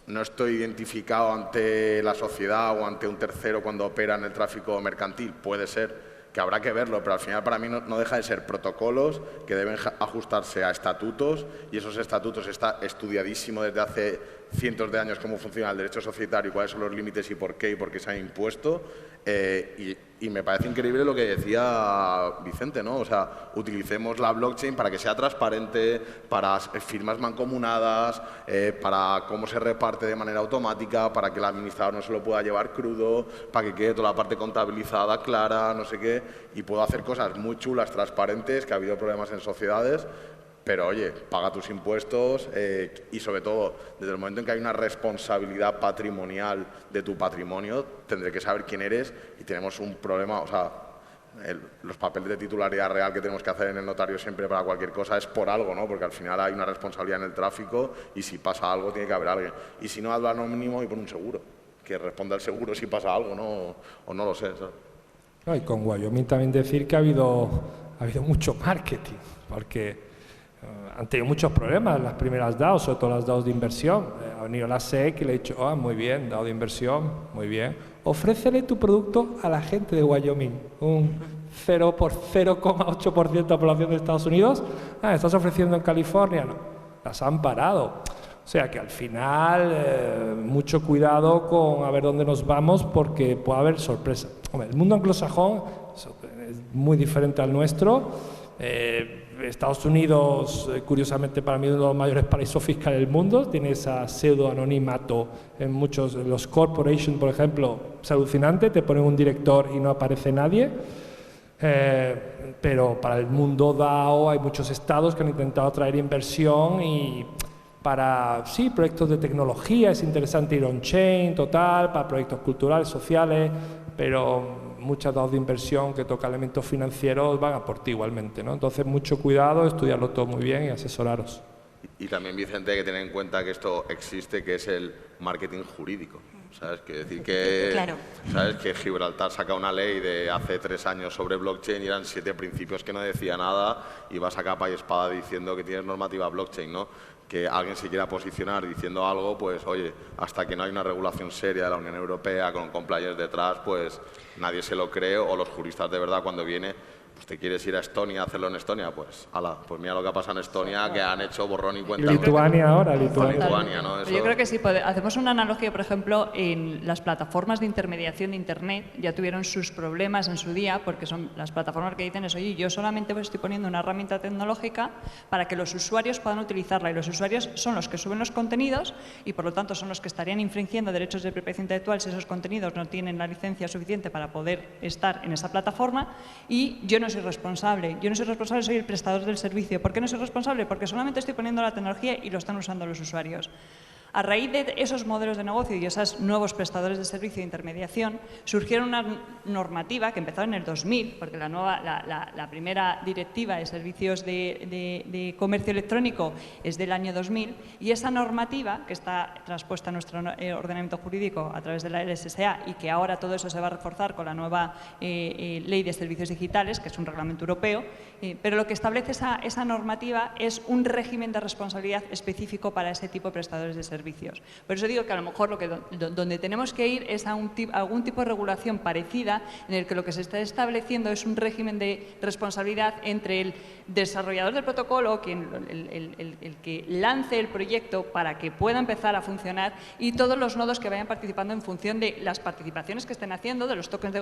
identificado ante la sociedad o ante un tercero cuando opera en el tráfico mercantil. Puede ser, que habrá que verlo, pero al final para mí no deja de ser protocolos que deben ajustarse a estatutos, y esos estatutos está estudiadísimo desde hace cientos de años cómo funciona el derecho societario, cuáles son los límites y por qué se han impuesto. Y me parece increíble lo que decía Vicente, ¿no? O sea, utilicemos la blockchain para que sea transparente, para firmas mancomunadas, para cómo se reparte de manera automática, para que el administrador no se lo pueda llevar crudo, para que quede toda la parte contabilizada clara, no sé qué, y puedo hacer cosas muy chulas, transparentes, que ha habido problemas en sociedades. Pero, oye, paga tus impuestos y, sobre todo, desde el momento en que hay una responsabilidad patrimonial de tu patrimonio, tendré que saber quién eres, y tenemos un problema, o sea, los papeles de titularidad real que tenemos que hacer en el notario siempre para cualquier cosa es por algo, ¿no? Porque al final hay una responsabilidad en el tráfico y si pasa algo tiene que haber alguien. Y si no, hazlo anónimo y pon un seguro, que responda el seguro si pasa algo, ¿no? O no lo sé, ¿sabes? Y con Wyoming también decir que ha habido mucho marketing, porque han tenido muchos problemas las primeras DAOs, sobre todo las DAOs de inversión. Ha venido la SEC y le ha dicho, muy bien, DAO de inversión, muy bien. Ofrécele tu producto a la gente de Wyoming, un 0,8% de la población de Estados Unidos. ¿Estás ofreciendo en California? No, las han parado. O sea que al final, mucho cuidado con a ver dónde nos vamos, porque puede haber sorpresa. Hombre, el mundo anglosajón es muy diferente al nuestro. Estados Unidos, curiosamente para mí, es uno de los mayores paraísos fiscales del mundo. Tiene esa pseudo-anonimato en muchos, los corporations, por ejemplo, es alucinante, te ponen un director y no aparece nadie. Pero para el mundo DAO hay muchos estados que han intentado atraer inversión, y para, sí, proyectos de tecnología es interesante ir on-chain, total, para proyectos culturales, sociales, pero muchas DAOs de inversión que tocan elementos financieros van a por ti igualmente, ¿no? Entonces, mucho cuidado, estudiarlo todo muy bien y asesoraros. Y también, Vicente, hay que tener en cuenta que esto existe, que es el marketing jurídico. ¿Sabes? Que decir que, claro. ¿sabes? Que Gibraltar saca una ley de hace 3 años sobre blockchain y eran 7 principios que no decía nada, y vas a capa y espada diciendo que tienes normativa blockchain, ¿no? Que alguien se quiera posicionar diciendo algo, pues oye, hasta que no hay una regulación seria de la Unión Europea con compliance detrás, pues nadie se lo cree, o los juristas de verdad cuando viene, pues te quieres ir a Estonia, hacerlo en Estonia, pues ala, pues mira lo que ha pasado en Estonia, que han hecho borrón y cuenta. Lituania ahora, Lituania. ¿no? Eso... Yo creo que sí, hacemos una analogía, por ejemplo, en las plataformas de intermediación de Internet, ya tuvieron sus problemas en su día, porque son las plataformas que dicen eso, oye, yo solamente estoy poniendo una herramienta tecnológica para que los usuarios puedan utilizarla, y los usuarios son los que suben los contenidos, y por lo tanto son los que estarían infringiendo derechos de propiedad intelectual si esos contenidos no tienen la licencia suficiente para poder estar en esa plataforma, y yo no soy responsable. Yo no soy responsable, soy el prestador del servicio. ¿Por qué no soy responsable? Porque solamente estoy poniendo la tecnología y lo están usando los usuarios. A raíz de esos modelos de negocio y esos nuevos prestadores de servicio de intermediación, surgieron una normativa que empezó en el 2000, porque la primera directiva de servicios de comercio electrónico es del año 2000, y esa normativa, que está transpuesta en nuestro ordenamiento jurídico a través de la LSSA, y que ahora todo eso se va a reforzar con la nueva Ley de Servicios Digitales, que es un reglamento europeo, pero lo que establece esa normativa es un régimen de responsabilidad específico para ese tipo de prestadores de servicios. Por eso digo que a lo mejor donde tenemos que ir es a algún tipo de regulación parecida, en el que lo que se está estableciendo es un régimen de responsabilidad entre el desarrollador del protocolo, el que lance el proyecto para que pueda empezar a funcionar, y todos los nodos que vayan participando en función de las participaciones que estén haciendo, de los tokens de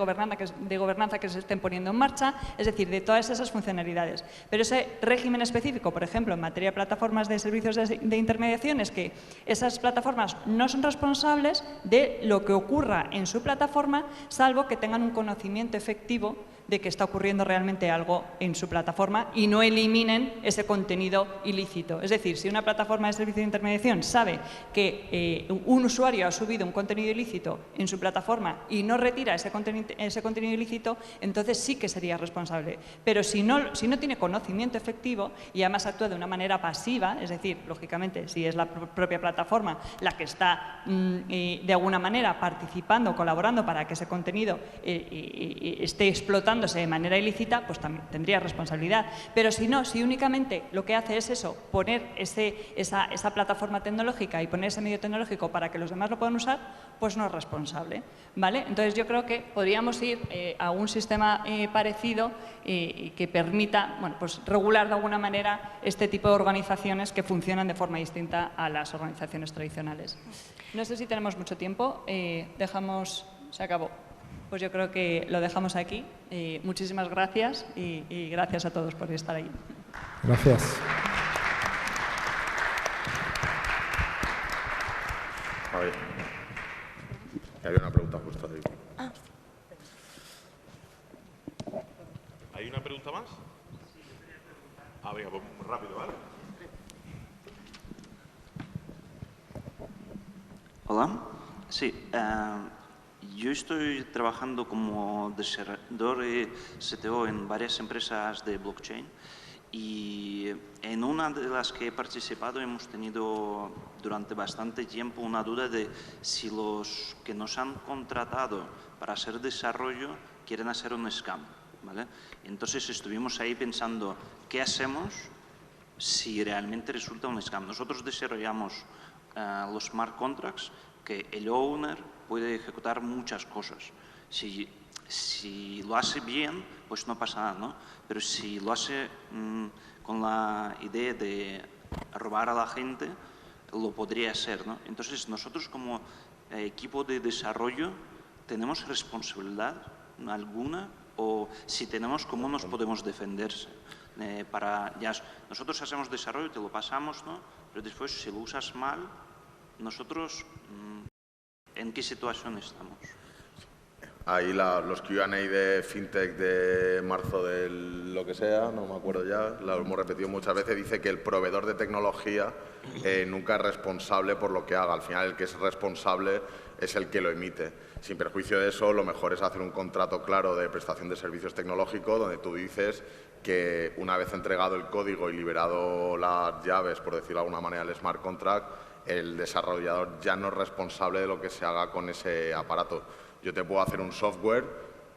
gobernanza que se estén poniendo en marcha, es decir, de todas esas funcionalidades. Pero ese régimen específico, por ejemplo, en materia de plataformas de servicios de intermediación, es que esas plataformas no son responsables de lo que ocurra en su plataforma, salvo que tengan un conocimiento efectivo de que está ocurriendo realmente algo en su plataforma y no eliminen ese contenido ilícito. Es decir, si una plataforma de servicio de intermediación sabe que un usuario ha subido un contenido ilícito en su plataforma y no retira ese contenido ilícito, entonces sí que sería responsable. Pero si no tiene conocimiento efectivo y además actúa de una manera pasiva, es decir, lógicamente, si es la propia plataforma la que está de alguna manera participando, colaborando para que ese contenido esté explotándose de manera ilícita, pues también tendría responsabilidad. Pero si no, si únicamente lo que hace es eso, poner esa plataforma tecnológica y poner ese medio tecnológico para que los demás lo puedan usar, pues no es responsable, ¿vale? Entonces yo creo que podríamos ir a un sistema parecido que permita, bueno, pues regular de alguna manera este tipo de organizaciones que funcionan de forma distinta a las organizaciones tradicionales. No sé si tenemos mucho tiempo, se acabó. Pues yo creo que lo dejamos aquí. Muchísimas gracias y gracias a todos por estar ahí. Gracias. A ver. Había una pregunta justo ahí. ¿Hay una pregunta más? Venga, pues rápido, ¿vale? Hola. Sí, yo estoy trabajando como desarrollador y CTO en varias empresas de blockchain y en una de las que he participado hemos tenido durante bastante tiempo una duda de si los que nos han contratado para hacer desarrollo quieren hacer un scam, ¿vale? Entonces estuvimos ahí pensando, ¿qué hacemos si realmente resulta un scam? Nosotros desarrollamos los smart contracts que el owner puede ejecutar muchas cosas. Si lo hace bien, pues no pasa nada, ¿no? Pero si lo hace con la idea de robar a la gente, lo podría hacer, ¿no? Entonces, nosotros como equipo de desarrollo, ¿tenemos responsabilidad alguna? O si tenemos, ¿cómo nos podemos defenderse? Nosotros hacemos desarrollo, te lo pasamos, ¿no? Pero después, si lo usas mal, nosotros, ¿en qué situación estamos? Ahí los Q&A de FinTech de marzo del lo que sea, no me acuerdo ya, lo hemos repetido muchas veces, dice que el proveedor de tecnología nunca es responsable por lo que haga. Al final, el que es responsable es el que lo emite. Sin perjuicio de eso, lo mejor es hacer un contrato claro de prestación de servicios tecnológicos donde tú dices que una vez entregado el código y liberado las llaves, por decirlo de alguna manera, el smart contract, el desarrollador ya no es responsable de lo que se haga con ese aparato. Yo te puedo hacer un software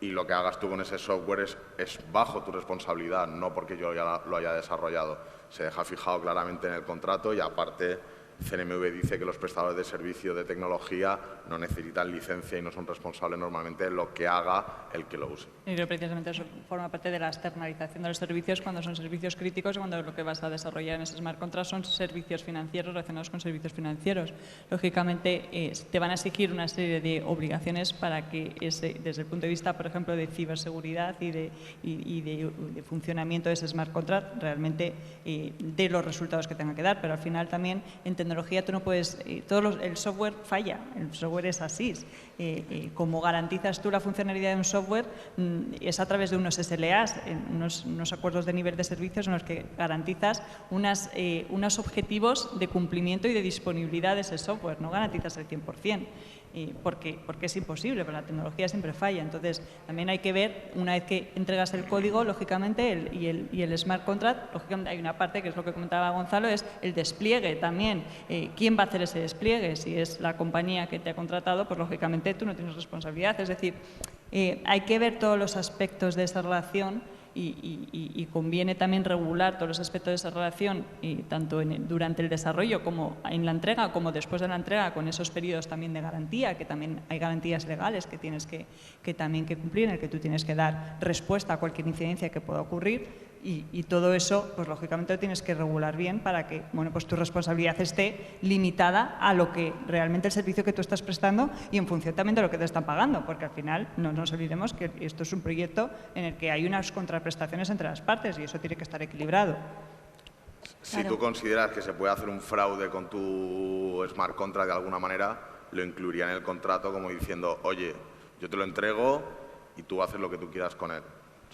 y lo que hagas tú con ese software es bajo tu responsabilidad, no porque yo ya lo haya desarrollado. Se deja fijado claramente en el contrato y aparte CNMV dice que los prestadores de servicio de tecnología no necesitan licencia y no son responsables normalmente de lo que haga el que lo use. Y creo precisamente eso forma parte de la externalización de los servicios cuando son servicios críticos y cuando lo que vas a desarrollar en ese smart contract son servicios financieros relacionados con servicios financieros. Lógicamente, te van a exigir una serie de obligaciones para que desde el punto de vista, por ejemplo, de ciberseguridad y de funcionamiento de ese smart contract, realmente dé los resultados que tenga que dar. Pero al final también en tecnología tú no puedes, el software falla, el software es así. Como garantizas tú la funcionalidad de un software es a través de unos SLAs, unos acuerdos de nivel de servicios en los que garantizas unos objetivos de cumplimiento y de disponibilidad de ese software, no garantizas el 100%. Porque es imposible, pero la tecnología siempre falla. Entonces, también hay que ver, una vez que entregas el código, lógicamente, y el smart contract, lógicamente hay una parte, que es lo que comentaba Gonzalo, es el despliegue también. ¿Quién va a hacer ese despliegue? Si es la compañía que te ha contratado, pues lógicamente tú no tienes responsabilidad. Es decir, hay que ver todos los aspectos de esa relación y conviene también regular todos los aspectos de esa relación, tanto durante el desarrollo como en la entrega, como después de la entrega, con esos periodos también de garantía, que también hay garantías legales que tienes que también que cumplir, en el que tú tienes que dar respuesta a cualquier incidencia que pueda ocurrir. Y todo eso, pues lógicamente lo tienes que regular bien para que, bueno, pues tu responsabilidad esté limitada a lo que realmente el servicio que tú estás prestando y en función también de lo que te están pagando, porque al final no nos olvidemos que esto es un proyecto en el que hay unas contraprestaciones entre las partes y eso tiene que estar equilibrado. Si tú consideras que se puede hacer un fraude con tu smart contract de alguna manera, lo incluiría en el contrato como diciendo, oye, yo te lo entrego y tú haces lo que tú quieras con él.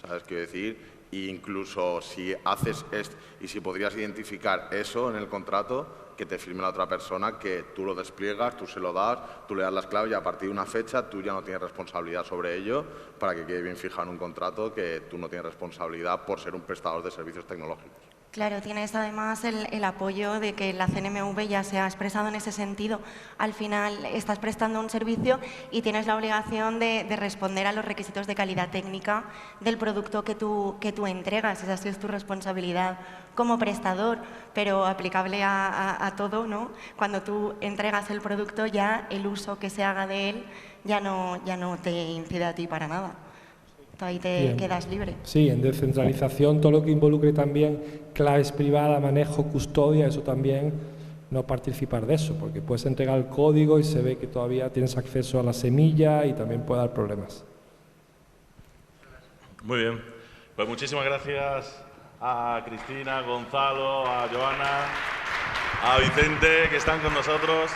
¿sabes? Quiero decir, e incluso si haces esto y si podrías identificar eso en el contrato, que te firme la otra persona, que tú lo despliegas, tú se lo das, tú le das las claves y a partir de una fecha tú ya no tienes responsabilidad sobre ello, para que quede bien fijado en un contrato que tú no tienes responsabilidad por ser un prestador de servicios tecnológicos. Claro, tienes además el apoyo de que la CNMV ya se ha expresado en ese sentido. Al final estás prestando un servicio y tienes la obligación de responder a los requisitos de calidad técnica del producto que tú entregas. Esa sí es tu responsabilidad como prestador, pero aplicable a todo, ¿no? Cuando tú entregas el producto, ya el uso que se haga de él ya no te incide a ti para nada. Ahí te quedas libre. Sí, en descentralización todo lo que involucre también claves privadas, manejo, custodia, eso también no participar de eso, porque puedes entregar el código y se ve que todavía tienes acceso a la semilla y también puede dar problemas. Muy bien, pues muchísimas gracias a Cristina, a Gonzalo, a Joana, a Vicente, que están con nosotros.